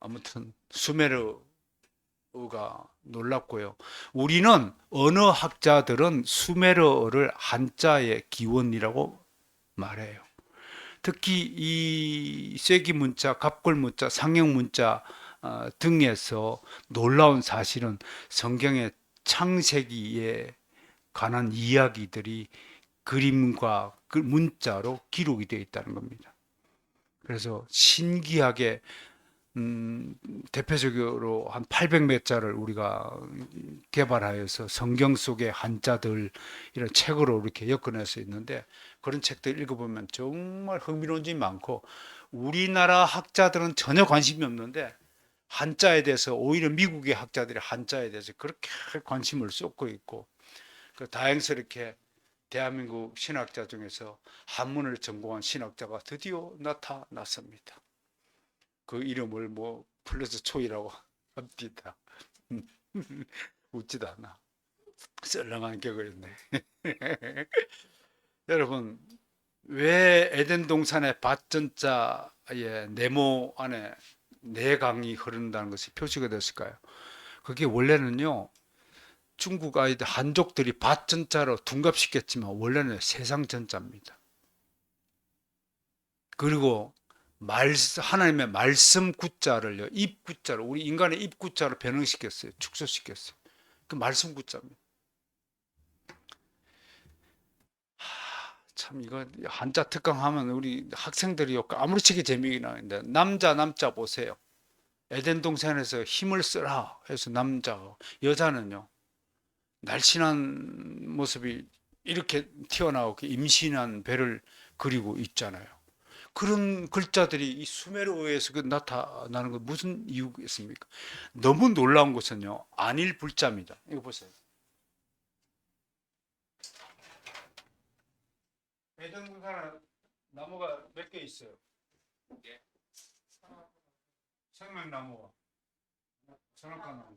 아무튼 수메르가 놀랍고요. 우리는 언어학자들은 수메르어를 한자의 기원이라고 말해요. 특히 이 쐐기 문자, 갑골 문자, 상형 문자 등에서 놀라운 사실은 성경의 창세기에 관한 이야기들이 그림과 그 문자로 기록이 되어 있다는 겁니다. 그래서 신기하게 대표적으로 한 800몇 자를 우리가 개발하여서 성경 속의 한자들 이런 책으로 이렇게 엮어낼 수 있는데, 그런 책들 읽어보면 정말 흥미로운 점이 많고, 우리나라 학자들은 전혀 관심이 없는데 한자에 대해서 오히려 미국의 학자들이 한자에 대해서 그렇게 관심을 쏟고 있고, 그 다행스럽게 대한민국 신학자 중에서 한문을 전공한 신학자가 드디어 나타났습니다. 그 이름을 뭐 플러스 초이라고 합니다. 웃지도 않아. 썰렁한 격이었네. 여러분, 왜 에덴 동산의 밭전자의 네모 안에 네 강이 흐른다는 것이 표시가 됐을까요? 그게 원래는요, 중국 아이들 한족들이 밭전자로 둔갑시켰지만 원래는 세상전자입니다. 그리고 하나님의 말씀 구자를요, 입 구자로, 우리 인간의 입 구자로 변형시켰어요. 축소시켰어요. 그 말씀 구자입니다. 참, 이거 한자 특강하면 우리 학생들이 아무렇지게 재미가 나는데, 남자 보세요. 에덴 동산에서 힘을 쓰라 해서 남자, 여자는요, 날씬한 모습이 이렇게 튀어나오고 임신한 배를 그리고 있잖아요. 그런 글자들이 이 수메르어에서 나타나는 건 무슨 이유가 있습니까? 너무 놀라운 것은요, 안일 불자입니다. 이거 보세요. 대전군사는 나무가 몇 개 있어요? 예. 생명나무가, 선악과나무.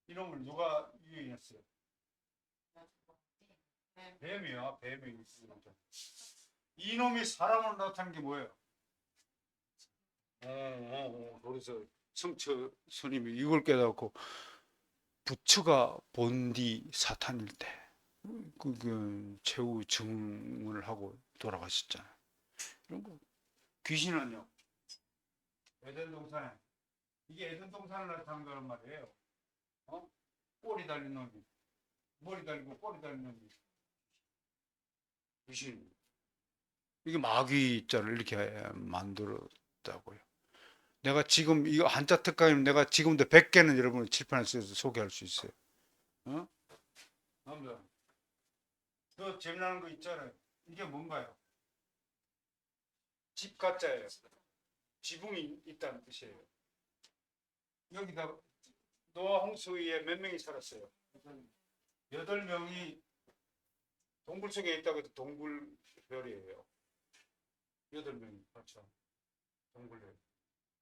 이놈을 누가 유인했어요? 뱀이요, 뱀이 있습니다. 이놈이 사람으로 나타난 게 뭐예요? 그래서 성처 스님이 이걸 깨닫고, 부처가 본디 사탄일 때 최후 증언을 하고 돌아가셨잖아요. 이런 거. 귀신은요, 에덴 동산에, 이게 에덴 동산을 나타난 거란 말이에요. 어? 꼬리 달린 놈이, 머리 달리고 꼬리 달린 놈이 귀신. 이게 마귀자를 이렇게 만들었다고요. 내가 지금 이거 한자 특강이면 내가 지금도 100개는 여러분을 칠판에 써서 소개할 수 있어요. 어? 저 재미나는 거 있잖아요. 이게 뭔가요? 집 가짜예요. 지붕이 있다는 뜻이에요. 여기다 노아 홍수에 몇 명이 살았어요? 8명이 동굴 속에 있다고 해도 동굴별이에요. 8명이 그렇죠. 동굴별.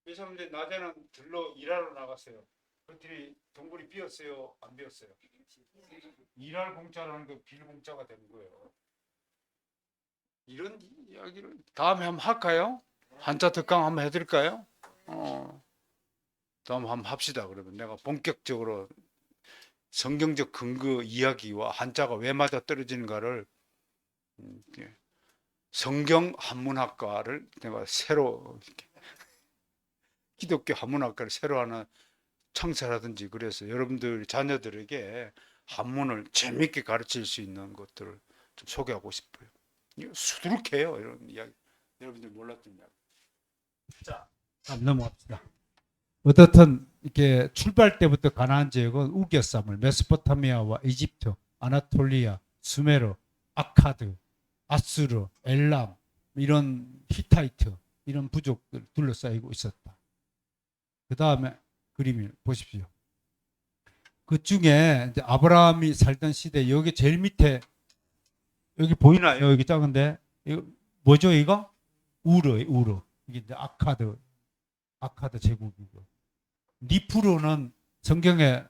이 사람들이 낮에는 들러 일하러 나갔어요. 그들이 동굴이 비었어요? 안 비었어요? 일할 공짜라는 거 빌공짜가 되는 거예요. 이런 이야기를 다음에 한번 할까요? 한자 특강 한번 해드릴까요? 다음 한번 합시다. 그러면 내가 본격적으로 성경적 근거 이야기와 한자가 왜 맞아 떨어지는가를 예, 성경 한문학과를 내가 새로 기독교 한문학과를 새로 하나 창설하든지 그래서 여러분들 자녀들에게 한문을 재밌게 가르칠 수 있는 것들을 좀 소개하고 싶어요. 수두룩해요. 이런 이야기. 여러분들 몰랐던 이야기. 자, 넘어갑시다. 어떻든 이렇게 출발 때부터 가나안 지역은 우겨쌈을 메소포타미아와 이집트, 아나톨리아, 수메르, 아카드, 아수르, 엘람 이런 히타이트 이런 부족들 둘러싸이고 있었다. 그 다음에 그림을 보십시오. 그 중에 이제 아브라함이 살던 시대 여기 제일 밑에 여기 보이나요? 여기 작은데 이거 뭐죠 이거? 우르 이게 이제 아카드 제국이고 니프로는 성경에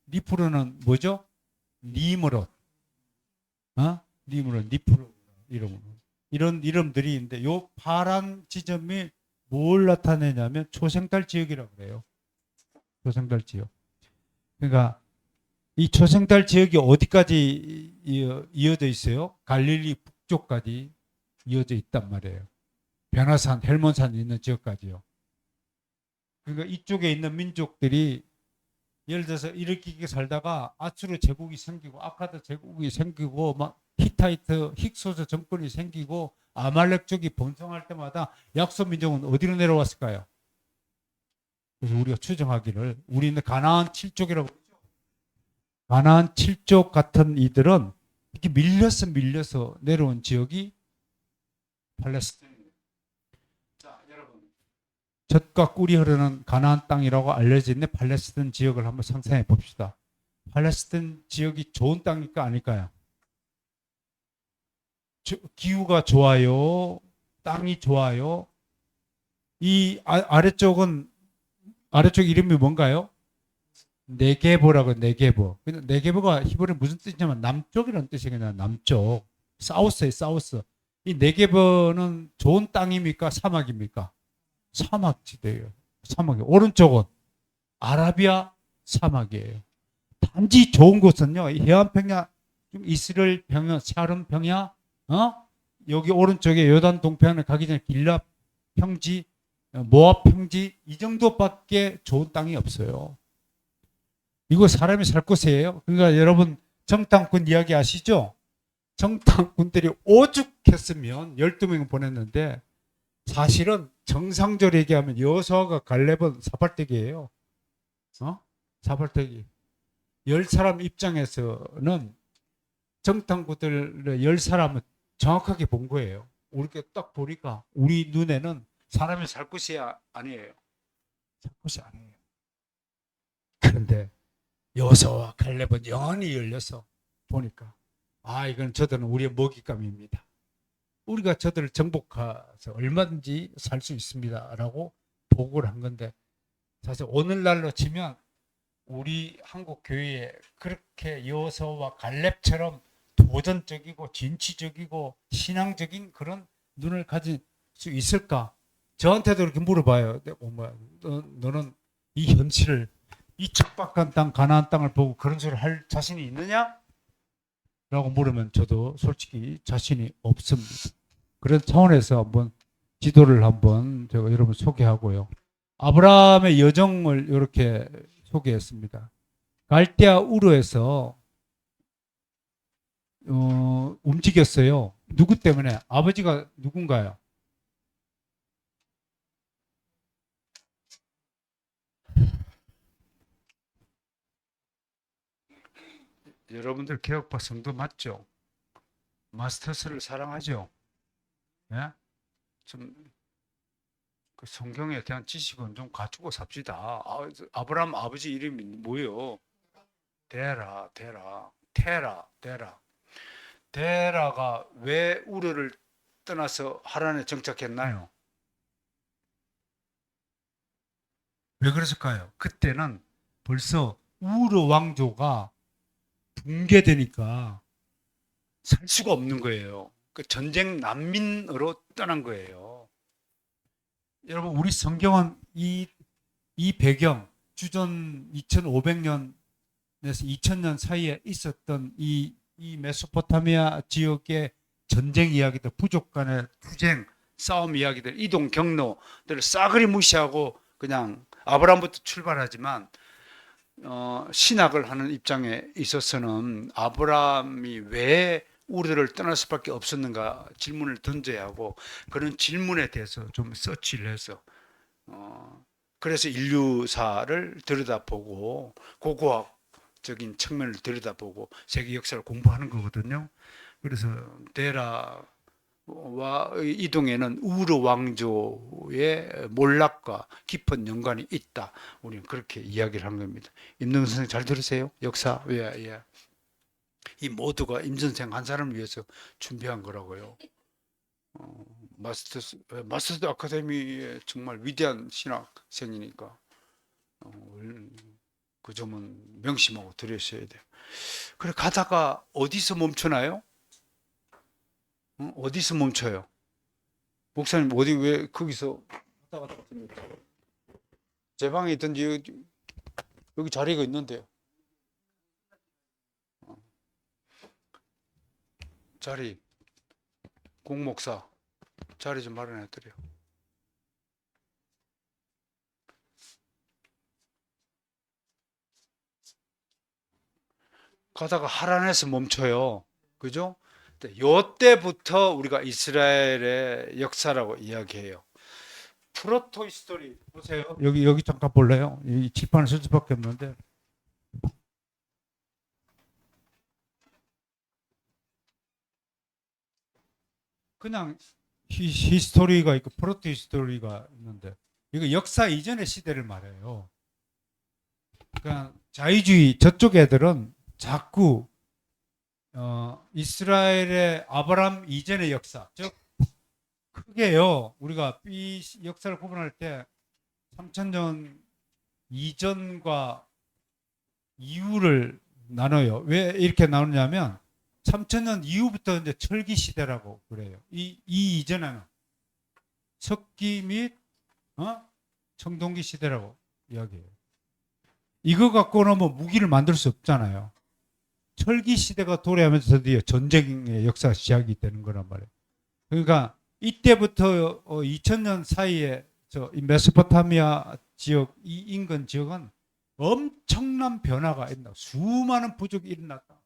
니프로는 뭐죠? 니므롯, 니므롯, 니프로 이름으로 이런 이름들이 있는데 요 파란 지점이 뭘 나타내냐면 초생달 지역이라고 그래요. 초생달 지역. 그러니까 이 초생달 지역이 어디까지 이어져 있어요? 갈릴리 북쪽까지 이어져 있단 말이에요. 변화산, 헬몬산이 있는 지역까지요. 그러니까 이쪽에 있는 민족들이 예를 들어서 이렇게 살다가 아수르 제국이 생기고 아카드 제국이 생기고 막 히타이트 힉소스 정권이 생기고 아말렉 쪽이 번성할 때마다 약소 민족은 어디로 내려왔을까요? 그래서 우리가 추정하기를 우리는 가나안 7족이라고 가나안 7족 같은 이들은 이렇게 밀려서 내려온 지역이 팔레스타인입니다. 자, 여러분 젖과 꿀이 흐르는 가나안 땅이라고 알려져 있는 팔레스타인 지역을 한번 상상해 봅시다. 팔레스타인 지역이 좋은 땅일까 아닐까요? 기후가 좋아요. 땅이 좋아요. 이 아래쪽 이름이 뭔가요? 네게보라고 네게보. 네게보가 히브리 무슨 뜻이냐면 남쪽이라는 뜻이거든요. 남쪽. 사우스에 사우스. 이 네게보는 좋은 땅입니까? 사막입니까? 사막지대예요. 사막이 오른쪽은 아라비아 사막이에요. 단지 좋은 곳은요. 해안평야, 이스라엘 평야, 샤름 평야, 여기 오른쪽에 요단 동편을 가기 전에 길라 평지, 모압 평지 이 정도밖에 좋은 땅이 없어요. 이거 사람이 살 곳이에요. 그러니까 여러분 정탐꾼 이야기 아시죠? 정탐꾼들이 오죽했으면 12명 보냈는데 사실은 정상적으로 얘기하면 여호수아가 갈렙은 사팔대기예요. 사팔대기. 10사람 입장에서는 정탐꾼들 10사람은 정확하게 본 거예요. 우리가 딱 보니까 우리 눈에는 사람이 살 곳이 아니에요. 살 곳이 아니에요. 그런데 여호수아와 갈렙은 영안이 열려서 보니까 이건 저들은 우리의 먹잇감입니다. 우리가 저들을 정복해서 얼마든지 살 수 있습니다라고 보고를 한 건데 사실 오늘날로 치면 우리 한국 교회에 그렇게 여호수아와 갈렙처럼 도전적이고 진취적이고 신앙적인 그런 눈을 가질 수 있을까? 저한테도 이렇게 물어봐요. 너는 이 현실을 이 척박한 땅 가나안 땅을 보고 그런 소리를 할 자신이 있느냐? 라고 물으면 저도 솔직히 자신이 없습니다. 그런 차원에서 한번 지도를 한번 제가 여러분 소개하고요. 아브라함의 여정을 이렇게 소개했습니다. 갈대아 우르에서 움직였어요. 누구 때문에? 아버지가 누군가요? 여러분들 개혁파 성도 맞죠? 마스터스를 사랑하죠? 예? 좀 그 성경에 대한 지식은 좀 갖추고 삽시다. 아브라함 아버지 이름이 뭐예요? 데라, 데라, 테라, 데라. 데라가 왜 우르를 떠나서 하란에 정착했나요? 왜 그랬을까요? 그때는 벌써 우르 왕조가 붕괴되니까 살 수가 없는 거예요. 그 전쟁 난민으로 떠난 거예요. 여러분, 우리 성경은 이 배경, 주전 2500년에서 2000년 사이에 있었던 이 메소포타미아 지역의 전쟁 이야기들, 부족 간의 투쟁, 싸움 이야기들, 이동 경로들을 싸그리 무시하고 그냥 아브라함부터 출발하지만 신학을 하는 입장에 있어서는 아브라함이 왜 우르를 떠날 수밖에 없었는가 질문을 던져야 하고 그런 질문에 대해서 좀 서치를 해서 그래서 인류사를 들여다보고 고고학적인 측면을 들여다보고 세계 역사를 공부하는 거거든요. 그래서 데라와 이동에는 우르 왕조의 몰락과 깊은 연관이 있다. 우리는 그렇게 이야기를 한 겁니다. 임능선 선생 잘 들으세요? 역사 예. 이 모두가 임 선생 한 사람을 위해서 준비한 거라고요. 마스터스 아카데미의 정말 위대한 신학생이니까 그 점은 명심하고 들으셔야 돼요. 그래 가다가 어디서 멈추나요? 어디서 멈춰요? 목사님 어디 왜 거기서 왔다 갔다 하십니까? 제 방에 있든지 여기 자리가 있는데요. 자리 공목사 자리 좀 마련해 드려요. 가다가 하란에서 멈춰요. 그죠? 요때부터 우리가 이스라엘의 역사라고 이야기해요. 프로토 히스토리 보세요. 여기 잠깐 볼래요? 이 칠판을 쓸 수밖에 없는데 그냥 히스토리가 있고 프로토 히스토리가 있는데 이거 역사 이전의 시대를 말해요. 그러니까 자유주의 저쪽 애들은 자꾸 이스라엘의 아브라함 이전의 역사, 즉 크게요. 우리가 이 역사를 구분할 때 3000년 이전과 이후를 나눠요. 왜 이렇게 나누냐면 3000년 이후부터 이제 철기 시대라고 그래요. 이 이전에는 석기 및 청동기 시대라고 이야기해요. 이거 갖고는 뭐 무기를 만들 수 없잖아요. 철기 시대가 도래하면서 드디어 전쟁의 역사가 시작이 되는 거란 말이에요. 그러니까 이때부터 2000년 사이에 이 메소포타미아 지역, 이 인근 지역은 엄청난 변화가 있다. 수많은 부족이 일어났다.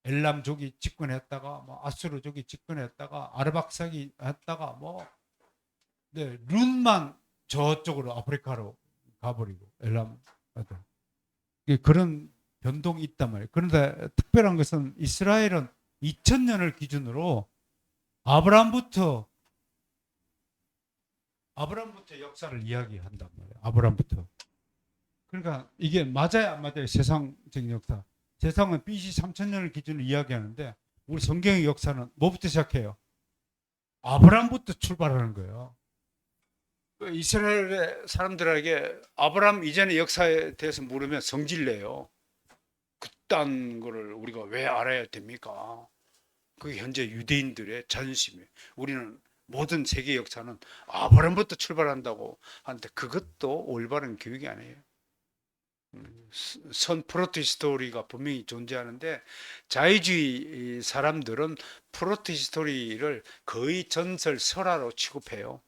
엘람족이 집권했다가, 뭐 아수르족이 집권했다가, 아르박삭이 했다가, 룬만 저쪽으로 아프리카로 가버리고 엘람 그런 변동이 있단 말이에요. 그런데 특별한 것은 이스라엘은 2000년을 기준으로 아브라함부터 역사를 이야기한단 말이에요. 아브라함부터. 그러니까 이게 맞아요, 안 맞아요? 세상적인 역사. 세상은 BC 3000년을 기준으로 이야기하는데 우리 성경의 역사는 뭐부터 시작해요? 아브라함부터 출발하는 거예요. 이스라엘의 사람들에게 아브라함 이전의 역사에 대해서 물으면 성질내요. 그딴 거를 우리가 왜 알아야 됩니까? 그게 현재 유대인들의 자존심이에요. 우리는 모든 세계 역사는 아브라함부터 출발한다고 하는데 그것도 올바른 교육이 아니에요. 선 프로토 히스토리가 분명히 존재하는데 자유주의 사람들은 프로토 히스토리를 거의 전설 설화로 취급해요.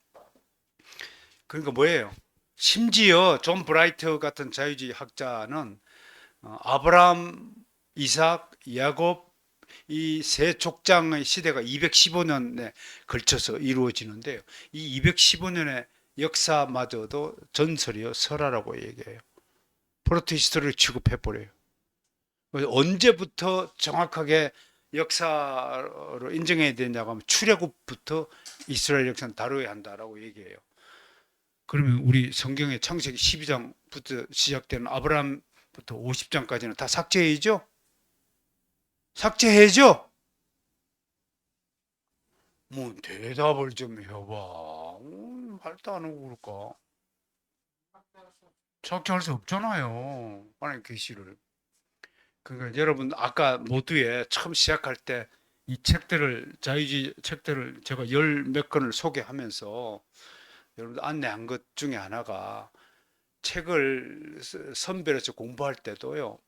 그러니까 뭐예요? 심지어 존 브라이트 같은 자유주의 학자는 아브라함, 이삭, 야곱 이 세 족장의 시대가 215년에 걸쳐서 이루어지는데요. 이 215년의 역사마저도 전설이요 설화라고 얘기해요. 프로토 히스토리를 취급해버려요. 언제부터 정확하게 역사로 인정해야 되냐고 하면 출애굽부터 이스라엘 역사는 다뤄야 한다라고 얘기해요. 그러면 우리 성경의 창세기 12장부터 시작되는 아브라함부터 50장까지는 다 삭제해야죠? 삭제해야죠? 뭐 대답을 좀 해봐. 말도 안 하고 그럴까? 삭제할 수 없잖아요. 하나님 계시를. 그러니까 여러분 아까 모두에 처음 시작할 때 이 책들을 자유주의 책들을 제가 열 몇 권을 소개하면서 여러분들 안내한 것 중에 하나가 책을 선별해서 공부할 때도요.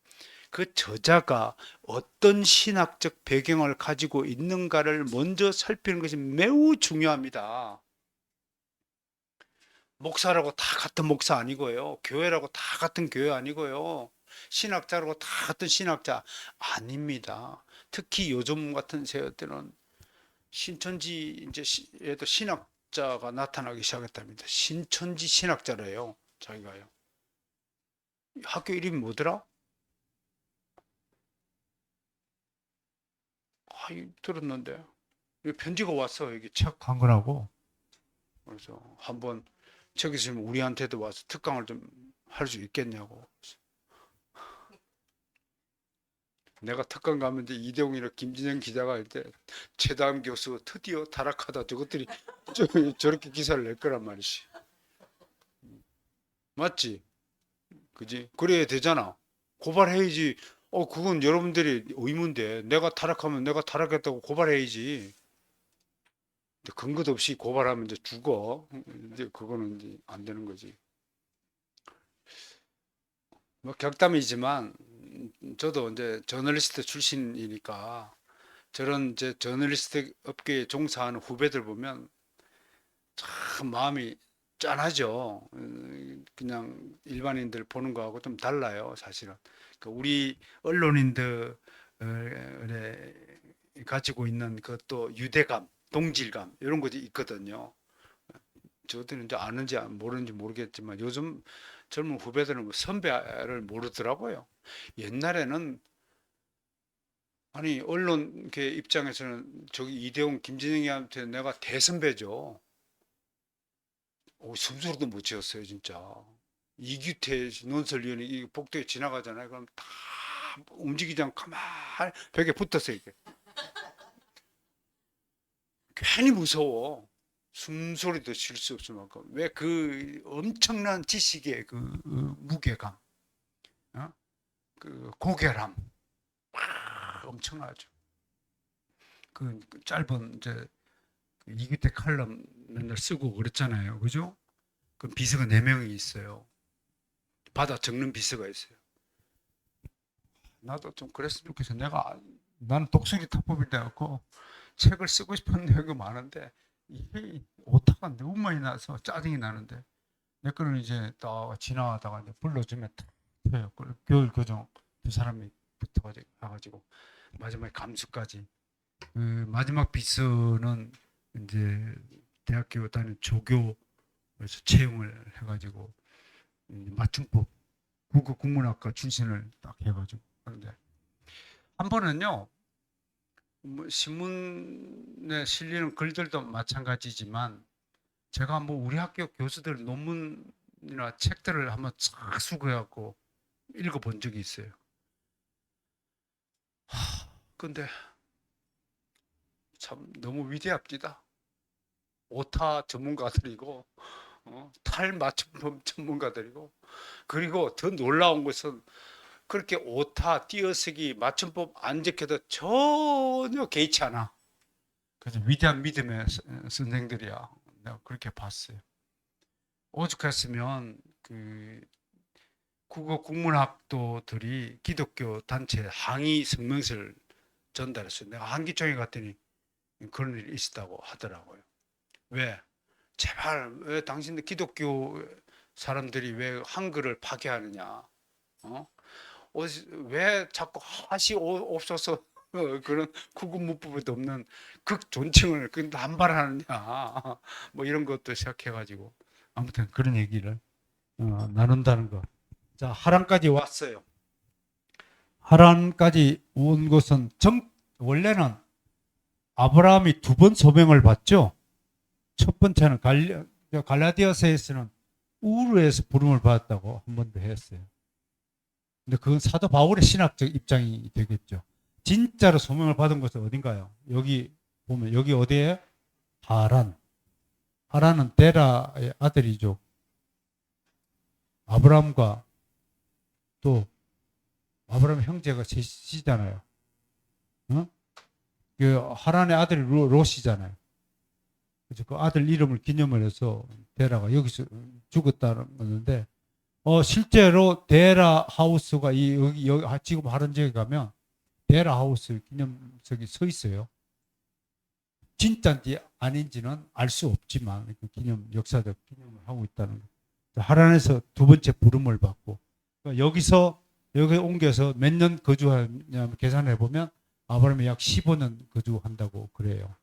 그 저자가 어떤 신학적 배경을 가지고 있는가를 먼저 살피는 것이 매우 중요합니다. 목사라고 다 같은 목사 아니고요. 교회라고 다 같은 교회 아니고요. 신학자라고 다 같은 신학자 아닙니다. 특히 요즘 같은 세대는 신천지 이제에도 신학자가 나타나기 시작했답니다. 신천지 신학자래요. 자기가요. 학교 이름이 뭐더라? 들었는데. 편지가 왔어. 여기 책 한 거라고. 그래서 한번 책 있으면 우리한테도 와서 특강을 좀 할 수 있겠냐고. 내가 특강 가면 이제 이대웅이나 김진영 기자가 할 때 최다음 교수 드디어 타락하다 저것들이 저렇게 기사를 낼 거란 말이지. 맞지? 그지? 그래야 되잖아. 고발해야지. 그건 여러분들이 의문데 내가 타락하면 내가 타락했다고 고발해야지. 근거도 없이 고발하면 이제 죽어. 이제 그거는 이제 안 되는 거지. 뭐 격담이지만 저도 이제 저널리스트 출신이니까 저런 이제 저널리스트 업계에 종사하는 후배들 보면 참 마음이 짠하죠. 그냥 일반인들 보는 거하고 좀 달라요, 사실은. 우리 언론인들의 가지고 있는 그또 유대감, 동질감 이런 것이 있거든요. 저들은 이제 아는지 모르는지 모르겠지만 요즘 젊은 후배들은 뭐 선배를 모르더라고요. 옛날에는 아니 언론계 입장에서는 저기 이대용 김진영이한테 내가 대선배죠. 숨소리도 못 지었어요 진짜. 이규태 논설위원이 이 복도에 지나가잖아요. 그럼 다 움직이지 않고 가만히 벽에 붙었어요. 이게. 괜히 무서워. 숨소리도 쉴 수 없을 만큼. 왜 그 엄청난 지식의 그 무게감, 어? 그 고결함, 엄청나죠. 그 짧은 이제 이규태 칼럼 맨날 쓰고 그랬잖아요. 그죠? 그 비서가 4명이 있어요. 받아 적는 비서가 있어요. 나도 좀 그랬으면 좋겠어. 나는 독수리 타법이 돼갖고 책을 쓰고 싶은 내용이 많은데 이게 오타가 너무 많이 나서 짜증이 나는데 내 거는 이제 딱 지나가다가 이제 불러주면 탁 펴요. 교일 교정 2사람이 붙어가지고 마지막에 감수까지. 그 마지막 비서는 이제 대학교 다니는 조교에서 채용을 해가지고 맞춤법 국어 국문학과 출신을 딱 해가지고 그런데 한 번은요 뭐 신문에 실리는 글들도 마찬가지지만 제가 뭐 우리 학교 교수들 논문이나 책들을 한번 쫙 수거해갖고 읽어본 적이 있어요. 근데 참 너무 위대합니다. 오타 전문가들이고 탈 맞춤법 전문가들이고 그리고 더 놀라운 것은 그렇게 오타, 띄어쓰기, 맞춤법 안 적혀도 전혀 개의치 않아. 그래서 위대한 믿음의 선생들이야. 내가 그렇게 봤어요. 오죽했으면 그 국어 국문학도들이 기독교 단체 항의 성명서를 전달했어요. 내가 한기총에 갔더니 그런 일이 있었다고 하더라고요. 왜? 제발 왜 당신들 기독교 사람들이 왜 한글을 파괴하느냐? 어? 왜 자꾸 하시옵소서 그런 구분문법에도 없는 극존칭을 남발하느냐 뭐 이런 것도 시작해가지고 아무튼 그런 얘기를 나눈다는 거. 자 하란까지 왔어요. 하란까지 온 것은 원래는 아브라함이 두 번 소명을 받죠. 첫 번째는 갈라디아서에서는 우르에서 부름을 받았다고 한 번 더 했어요. 근데 그건 사도 바울의 신학적 입장이 되겠죠. 진짜로 소명을 받은 것은 어딘가요? 여기 보면 여기 어디에? 하란. 하란은 데라의 아들이죠. 아브라함과 또 아브라함 형제가 셋이잖아요. 어? 그 하란의 아들이 롯이잖아요. 그래서 그 아들 이름을 기념을 해서 데라가 여기서 죽었다는 건데, 실제로 데라 하우스가 여기 지금 하란 지역에 가면 데라 하우스 기념석이 서 있어요. 진짜인지 아닌지는 알 수 없지만 그 역사적 기념을 하고 있다는 거. 하란에서 두 번째 부름을 받고, 그러니까 여기 옮겨서 몇 년 거주하냐면 계산해 보면 아브라함이 약 15년 거주한다고 그래요.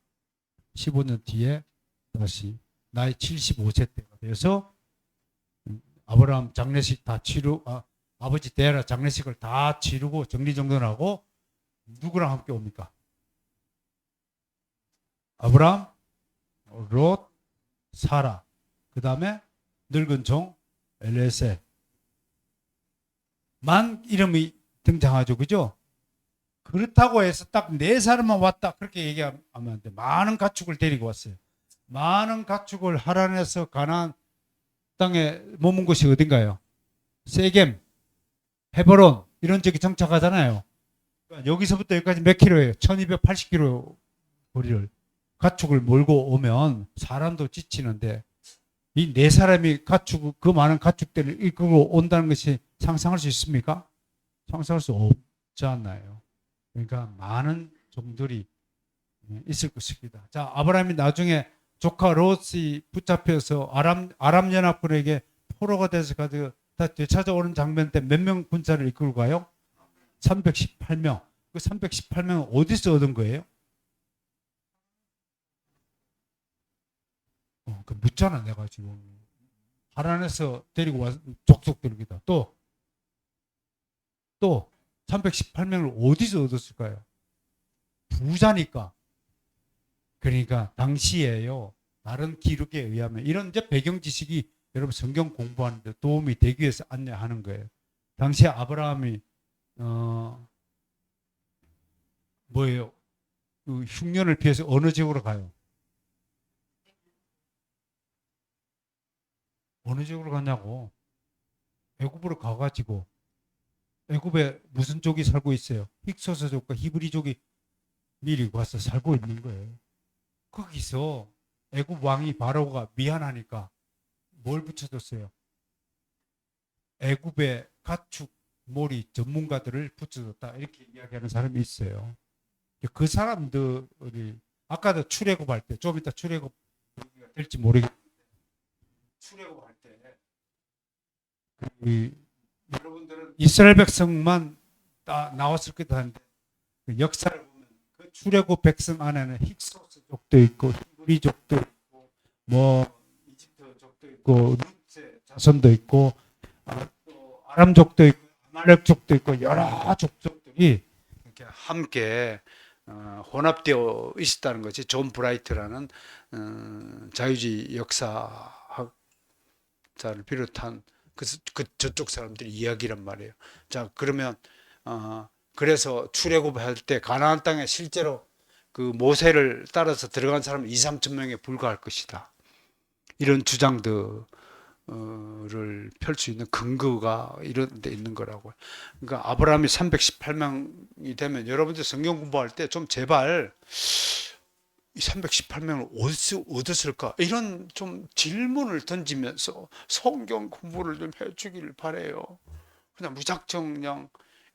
15년 뒤에 다시 나이 75세 때가 돼서 아브라함 장례식 다 아버지 데라 장례식을 다 치르고 정리정돈하고 누구랑 함께 옵니까? 아브라함, 롯, 사라, 그 다음에 늙은 종 엘iezer 만 이름이 등장하죠, 그죠? 그렇다고 해서 딱 네 사람만 왔다 그렇게 얘기하면 안 돼. 많은 가축을 데리고 왔어요. 많은 가축을 하란에서 가나안 땅에 머문 곳이 어딘가요? 세겜, 헤브론 이런 쪽에 정착하잖아요. 그러니까 여기서부터 여기까지 몇 킬로예요? 1280킬로 거리를 가축을 몰고 오면 사람도 지치는데 이 네 사람이 그 많은 가축들을 이끌고 온다는 것이 상상할 수 있습니까? 상상할 수 없잖아요. 그러니까 많은 종들이 있을 것입니다. 자, 아브라함이 나중에 조카 롯이 붙잡혀서 아람 연합군에게 포로가 돼서 다 되찾아오는 장면 때 몇 명 군사를 이끌고 가요? 318명. 그 318명은 어디서 얻은 거예요? 그 묻잖아 내가 지금. 하란에서 데리고 와 족속들입니다. 또 318명을 어디서 얻었을까요? 부자니까. 그러니까 당시에요. 다른 기록에 의하면 이런 이제 배경 지식이 여러분 성경 공부하는데 도움이 되기 위해서 안내하는 거예요. 당시에 아브라함이 뭐예요? 그 흉년을 피해서 어느 지역으로 가요? 어느 지역으로 가냐고? 애굽으로 가가지고 애굽에 무슨 족이 살고 있어요? 힉소스족과 히브리족이 미리 와서 살고 있는 거예요. 거기서 애굽 왕이 바로가 미안하니까 뭘 붙여줬어요? 애굽의 가축 몰이 전문가들을 붙여줬다 이렇게 이야기하는 사람이 있어요. 그 사람들이 아까도 출애굽할 때 좀 이따 출애굽 될지 모르겠는데 출애굽할 때 여러분들은 이스라엘 백성만 나왔을 거다 하는데 그 역사를 보면 그 출애굽 백성 안에는 힉소스족도 있고 히브리족도 있고 뭐 이집트족도 있고 룻의 자손도 있고 또 아람족도 있고 아말렉족도 있고 여러 족속들이 이렇게 함께 혼합되어 있었다는 것이 존 브라이트라는 자유주의 역사학자를 비롯한 저쪽 사람들이 이야기란 말이에요. 자, 그러면 그래서 출애굽할 때 가나안 땅에 실제로 그 모세를 따라서 들어간 사람은 2, 3천 명에 불과할 것이다. 이런 주장들을 펼 수 있는 근거가 이런 데 있는 거라고요. 그러니까 아브라함이 318명이 되면 여러분들 성경 공부할 때 좀 제발 이 318명을 어디서 얻었을까? 이런 좀 질문을 던지면서 성경 공부를 좀 해주길 바래요. 그냥 무작정 그냥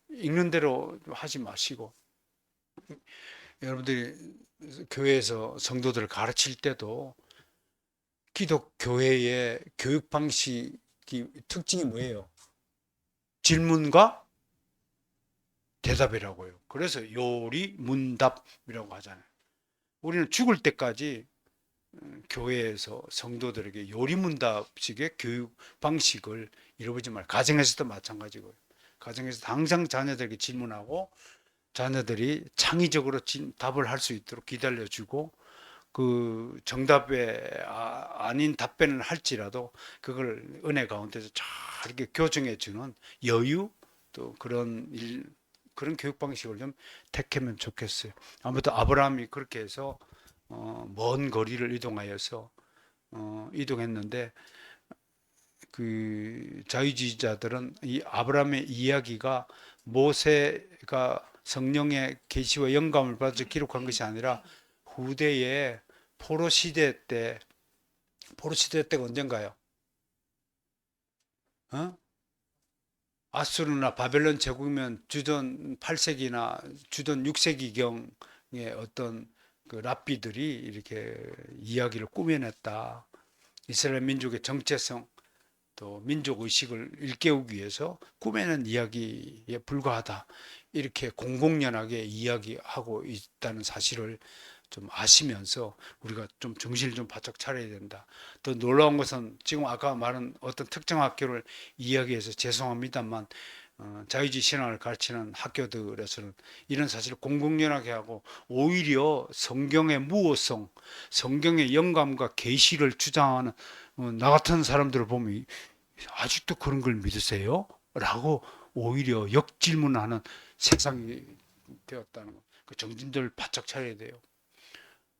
읽는 대로 하지 마시고 여러분들이 교회에서 성도들을 가르칠 때도 기독교회의 교육 방식이 특징이 뭐예요? 질문과 대답이라고요. 그래서 요리 문답이라고 하잖아요. 우리는 죽을 때까지 교회에서 성도들에게 요리문답식의 교육 방식을 잃어버리지 말고 가정에서도 마찬가지고요. 가정에서 항상 자녀들에게 질문하고 자녀들이 창의적으로 답을 할 수 있도록 기다려주고 그 정답에 아닌 답변을 할지라도 그걸 은혜 가운데서 잘 이렇게 교정해 주는 여유 또 그런 교육 방식을 좀 택하면 좋겠어요. 아무튼 아브라함이 그렇게 해서 먼 거리를 이동하여서 이동했는데 그 자유주의자들은 이 아브라함의 이야기가 모세가 성령의 계시와 영감을 받아 기록한 것이 아니라 후대에 포로 시대 때가 언젠가요? 아수르나 바벨론 제국이면 주전 8세기나 주전 6세기경의 어떤 그 랍비들이 이렇게 이야기를 꾸며냈다. 이스라엘 민족의 정체성 또 민족 의식을 일깨우기 위해서 꾸며낸 이야기에 불과하다. 이렇게 공공연하게 이야기하고 있다는 사실을 좀 아시면서 우리가 좀 정신을 좀 바짝 차려야 된다. 더 놀라운 것은 지금 아까 말한 어떤 특정 학교를 이야기해서 죄송합니다만 자유주의 신앙을 가르치는 학교들에서는 이런 사실을 공공연하게 하고 오히려 성경의 무호성, 성경의 영감과 계시를 주장하는 나 같은 사람들을 보면 아직도 그런 걸 믿으세요? 라고 오히려 역질문하는 세상이 되었다는 거. 그 정신들 바짝 차려야 돼요.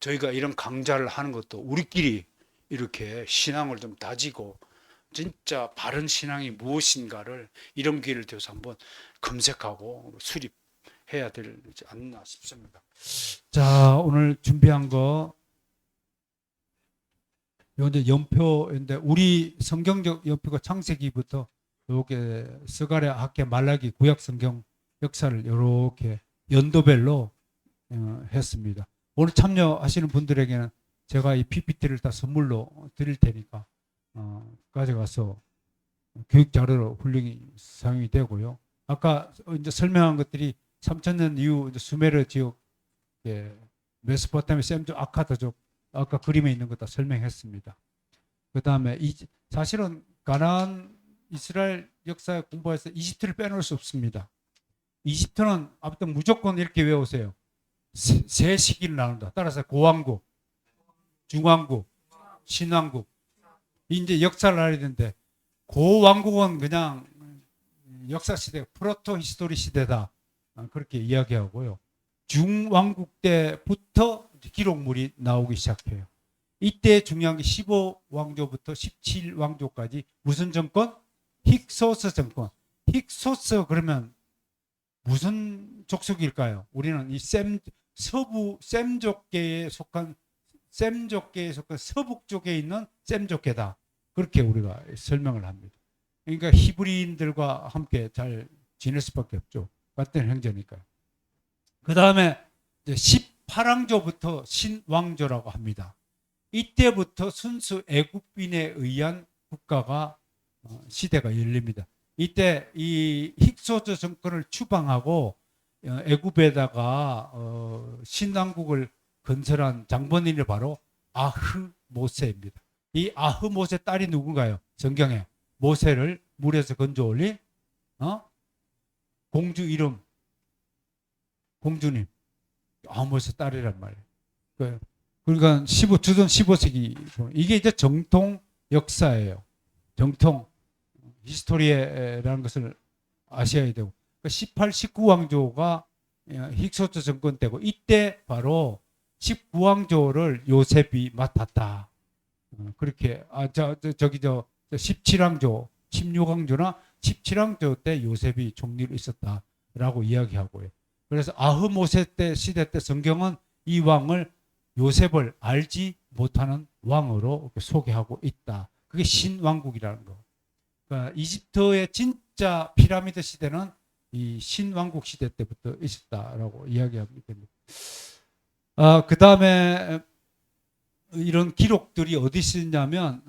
저희가 이런 강좌를 하는 것도 우리끼리 이렇게 신앙을 좀 다지고 진짜 바른 신앙이 무엇인가를 이런 기회를 통해서 한번 검색하고 수립해야 되지 않나 싶습니다. 자, 오늘 준비한 거 이제 연표인데 우리 성경적 연표가 창세기부터 이렇게 스가랴, 학개, 말라기, 구약 성경 역사를 이렇게 연도별로 했습니다. 오늘 참여하시는 분들에게는 제가 이 PPT를 다 선물로 드릴 테니까 가져가서 교육 자료로 훌륭히 사용이 되고요. 아까 이제 설명한 것들이 3000년 이후 수메르 지역, 메소포타미아, 셈족, 아카드족 아까 그림에 있는 거 다 설명했습니다. 그 다음에 사실은 가나안 이스라엘 역사 공부해서 이집트를 빼놓을 수 없습니다. 이집트는 아무튼 무조건 이렇게 외우세요. 세 시기를 나눈다. 따라서 고왕국, 중왕국, 신왕국. 이제 역사를 알아야 되는데 고왕국은 그냥 역사 시대, 프로토 히스토리 시대다. 그렇게 이야기하고요. 중왕국 때부터 기록물이 나오기 시작해요. 이때 중요한 게 15왕조부터 17왕조까지 무슨 정권? 힉소스 정권. 힉소스 그러면 무슨 족속일까요? 우리는 이 서부 셈족계에 속한 서북쪽에 있는 셈족계다. 그렇게 우리가 설명을 합니다. 그러니까 히브리인들과 함께 잘 지낼 수밖에 없죠. 같은 형제니까요. 그 다음에 18왕조부터 신왕조라고 합니다. 이때부터 순수 애국인에 의한 국가가 시대가 열립니다. 이때 이 힉소스 정권을 추방하고 애굽에다가 신왕국을 건설한 장본인이 바로 아흐모세입니다. 이 아흐모세 딸이 누군가요? 성경에 모세를 물에서 건져 올린 공주 이름, 공주님 아흐모세 딸이란 말이에요. 그러니까 주전 15세기 이게 이제 정통 역사예요. 정통 히스토리라는 것을 아셔야 되고 18, 19왕조가 힉소스 정권 때고 이때 바로 19왕조를 요셉이 맡았다. 그렇게 17왕조, 16왕조나 17왕조 때 요셉이 총리로 있었다라고 이야기하고요. 그래서 아흐모세 때 시대 때 성경은 이 왕을 요셉을 알지 못하는 왕으로 소개하고 있다. 그게 신왕국이라는 거. 그러니까 이집트의 진짜 피라미드 시대는 이 신왕국 시대 때부터 있었다라고 이야기합니다. 그 다음에 이런 기록들이 어디 있냐면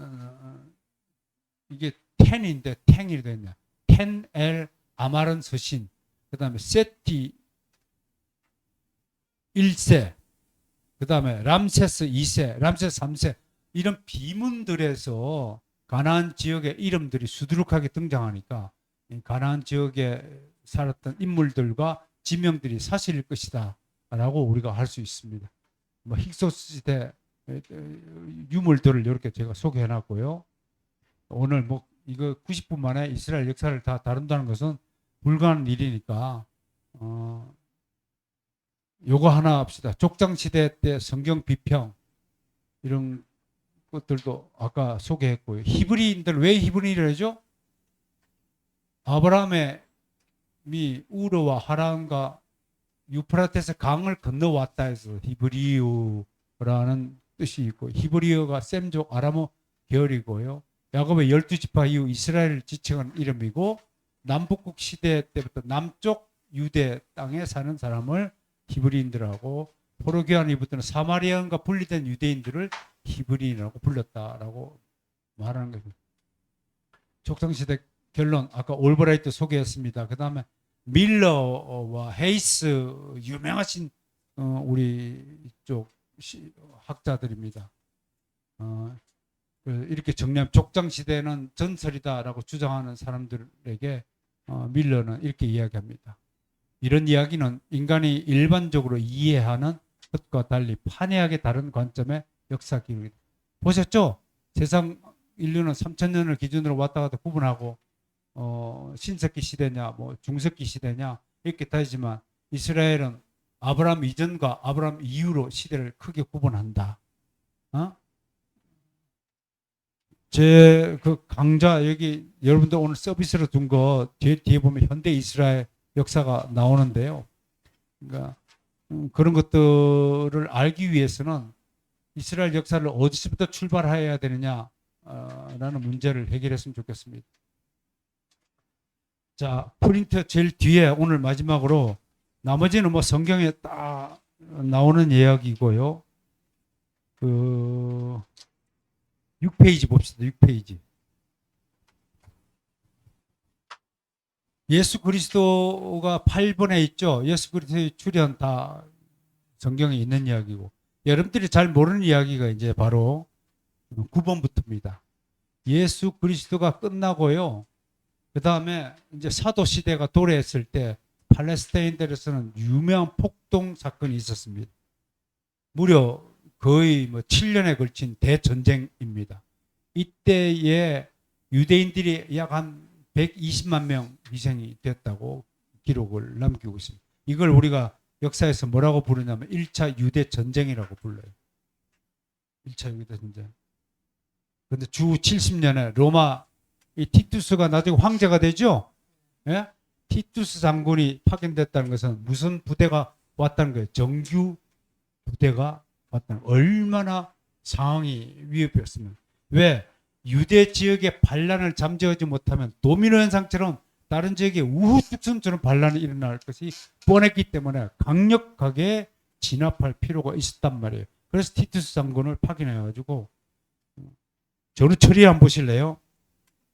이게 텐인데 탱이 됐냐? 텐엘 아마른 서신, 그 다음에 세티 1세, 그 다음에 람세스 2세, 람세스 3세 이런 비문들에서 가나안 지역의 이름들이 수두룩하게 등장하니까 이 가나안 지역에 살았던 인물들과 지명들이 사실일 것이다라고 우리가 할 수 있습니다. 뭐 힉소스 시대 유물들을 이렇게 제가 소개해놨고요. 오늘 뭐 이거 90분 만에 이스라엘 역사를 다 다룬다는 것은 불가능한 일이니까 요거 하나 합시다. 족장 시대 때 성경 비평 이런 것들도 아까 소개했고요. 히브리인들 왜 히브리인이라 하죠? 아브라함의 우르와 하란과 유프라테스 강을 건너왔다 해서 히브리어라는 뜻이 있고, 히브리어가 셈족 아람어 계열이고요. 야곱의 12지파 이후 이스라엘을 지칭한 이름이고, 남북국 시대 때부터 남쪽 유대 땅에 사는 사람을 히브리인들하고, 포로기한 이후부터는 사마리아인과 분리된 유대인들을 히브리인이라고 불렀다라고 말하는 거죠. 족장시대 결론 아까 올브라이트 소개했습니다. 그 다음에 밀러와 헤이스 유명하신 우리 쪽 학자들입니다. 이렇게 정리하면 족장시대는 전설이다라고 주장하는 사람들에게 밀러는 이렇게 이야기합니다. 이런 이야기는 인간이 일반적으로 이해하는 것과 달리 판이하게 다른 관점의 역사 기록이다. 보셨죠? 세상 인류는 3000년을 기준으로 왔다 갔다 구분하고 신석기 시대냐 뭐 중석기 시대냐 이렇게 따지지만 이스라엘은 아브라함 이전과 아브라함 이후로 시대를 크게 구분한다. 제 그 강좌 여기 여러분들 오늘 서비스로 둔 거 뒤에 보면 현대 이스라엘 역사가 나오는데요. 그러니까 그런 것들을 알기 위해서는 이스라엘 역사를 어디서부터 출발해야 되느냐라는 문제를 해결했으면 좋겠습니다. 자, 프린트 제일 뒤에 오늘 마지막으로 나머지는 뭐 성경에 딱 나오는 이야기고요. 그 6페이지 봅시다. 6페이지. 예수 그리스도가 8번에 있죠. 예수 그리스도의 출현 다 성경에 있는 이야기고, 여러분들이 잘 모르는 이야기가 이제 바로 9번부터입니다. 예수 그리스도가 끝나고요. 그 다음에 이제 사도 시대가 도래했을 때 팔레스타인들에서는 유명한 폭동 사건이 있었습니다. 무려 거의 뭐 7년에 걸친 대전쟁입니다. 이때에 유대인들이 약 한 120만 명 희생이 됐다고 기록을 남기고 있습니다. 이걸 우리가 역사에서 뭐라고 부르냐면 1차 유대 전쟁이라고 불러요. 1차 유대 전쟁. 그런데 주 70년에 로마 이 티투스가 나중에 황제가 되죠. 예? 티투스 장군이 파견됐다는 것은 무슨 부대가 왔다는 거예요. 정규 부대가 왔다는 거예요. 얼마나 상황이 위협이었으면. 왜? 유대 지역의 반란을 잠재우지 못하면 도미노 현상처럼 다른 지역에 우후죽순처럼 반란이 일어날 것이 뻔했기 때문에 강력하게 진압할 필요가 있었단 말이에요. 그래서 티투스 장군을 파견해가지고 전후 처리 한번 보실래요?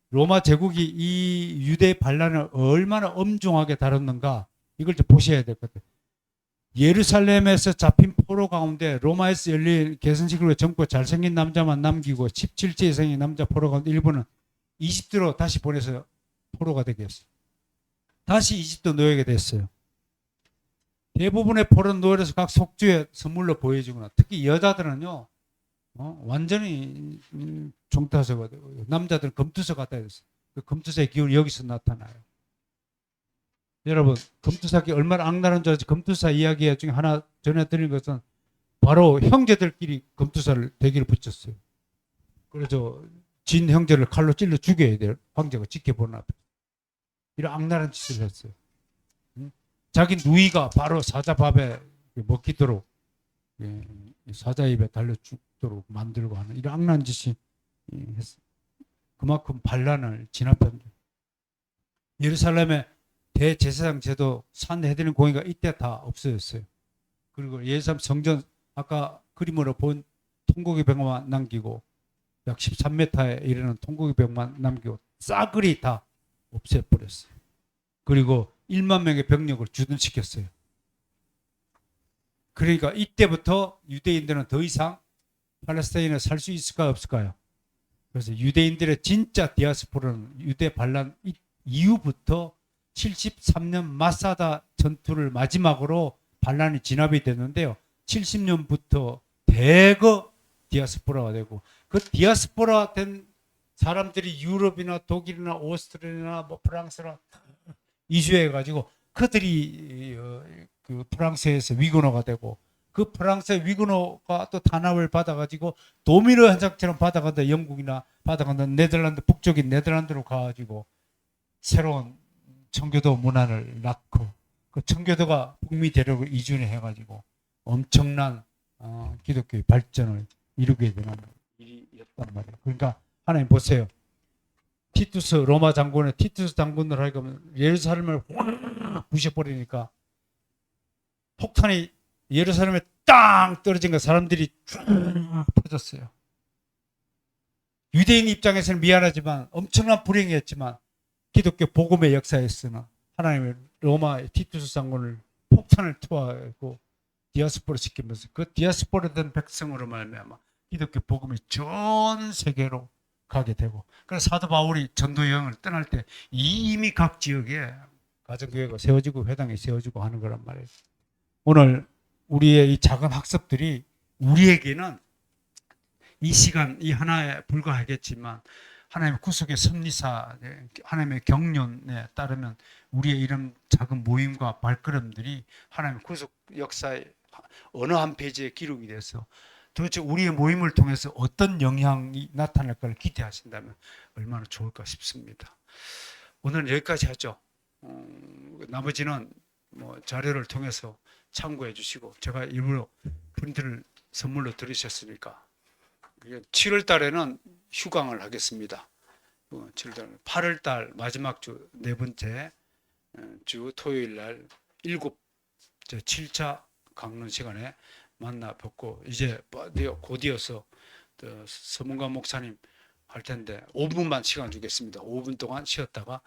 로마 제국이 이 유대 반란을 얼마나 엄중하게 다뤘는가 이걸 좀 보셔야 될 것 같아요. 예루살렘에서 잡힌 포로 가운데 로마에서 열린 개선식으로 젊고 잘생긴 남자만 남기고 17세 이상의 남자 포로 가운데 일부는 이집트로 다시 보내서 포로가 되게 했어요. 다시 이집트 노예가 됐어요. 대부분의 포로는 노예로서 각 속주에 선물로 보여주거나, 특히 여자들은요 완전히 종타서가 되고, 남자들은 검투서 갖다 줬어요. 그 검투서의 기운이 여기서 나타나요. 여러분, 검투사기 얼마나 악랄한 줄 알지? 검투사 이야기 중에 하나 전해드린 것은 바로 형제들끼리 검투사를 대기를 붙였어요. 그래서 진 형제를 칼로 찔러 죽여야 돼요. 황제가 지켜보는 앞에. 이런 악랄한 짓을 했어요. 자기 누이가 바로 사자 밥에 먹히도록, 사자 입에 달려 죽도록 만들고 하는 이런 악랄한 짓이 했어요. 그만큼 반란을 진압합니다. 예루살렘에 대제사장 제도 산헤드린 공의가 이때 다 없어졌어요. 그리고 예루살렘 성전 아까 그림으로 본 통곡의 벽만 남기고 약 13m에 이르는 통곡의 벽만 남기고 싸그리 다 없애버렸어요. 그리고 1만 명의 병력을 주둔시켰어요. 그러니까 이때부터 유대인들은 더 이상 팔레스타인에 살 수 있을까요, 없을까요? 그래서 유대인들의 진짜 디아스포라는 유대 반란 이후부터 73년 마사다 전투를 마지막으로 반란이 진압이 됐는데요. 70년부터 대거 디아스포라가 되고 그 디아스포라 된 사람들이 유럽이나 독일이나 오스트리아나 뭐 프랑스나 이주해 가지고 그들이 그 프랑스에서 위그너가 되고 그 프랑스의 위그너가 또 탄압을 받아가지고 도미노 현상처럼 받아간다 영국이나 받아간다 네덜란드 북쪽인 네덜란드로 가가지고 새로운 청교도 문화를 낳고 그 청교도가 북미 대륙을 이주해 가지고 엄청난 기독교의 발전을 이루게 되는 일이었단 말이에요. 그러니까 하나님 보세요. 티투스 로마 장군의 티투스 장군을 하여금 예루살렘을 확 부셔버리니까 폭탄이 예루살렘에 땅 떨어진 거 사람들이 쫙 퍼졌어요. 유대인 입장에서는 미안하지만 엄청난 불행이었지만 기독교 복음의 역사에서는 하나님의 로마의 티투스 장군을 폭탄을 투하하고 디아스포라 시키면서 그 디아스포라 된 백성으로 말미암아 기독교 복음이 전 세계로 가게 되고 그래서 사도 바울이 전도 여행을 떠날 때 이미 각 지역에 가정교회가 세워지고 회당이 세워지고 하는 거란 말이에요. 오늘 우리의 이 작은 학습들이 우리에게는 이 시간 이 하나에 불과하겠지만 하나님의 구속의 섭리사 하나님의 경륜에 따르면 우리의 이런 작은 모임과 발걸음들이 하나님의 구속 역사의 어느 한 페이지에 기록이 돼서 도대체 우리의 모임을 통해서 어떤 영향이 나타날 걸 기대하신다면 얼마나 좋을까 싶습니다. 오늘은 여기까지 하죠. 나머지는 뭐 자료를 통해서 참고해 주시고 제가 일부러 프린트를 선물로 들으셨으니까 7월 달에는 휴강을 하겠습니다. 7월 달 8월 달 마지막 주 네 번째 주 토요일 날 7차 강론 시간에 만나 뵙고 이제 곧이어서 서문관 목사님 할 텐데 5분만 시간 주겠습니다. 5분 동안 쉬었다가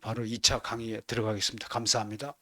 바로 2차 강의에 들어가겠습니다. 감사합니다.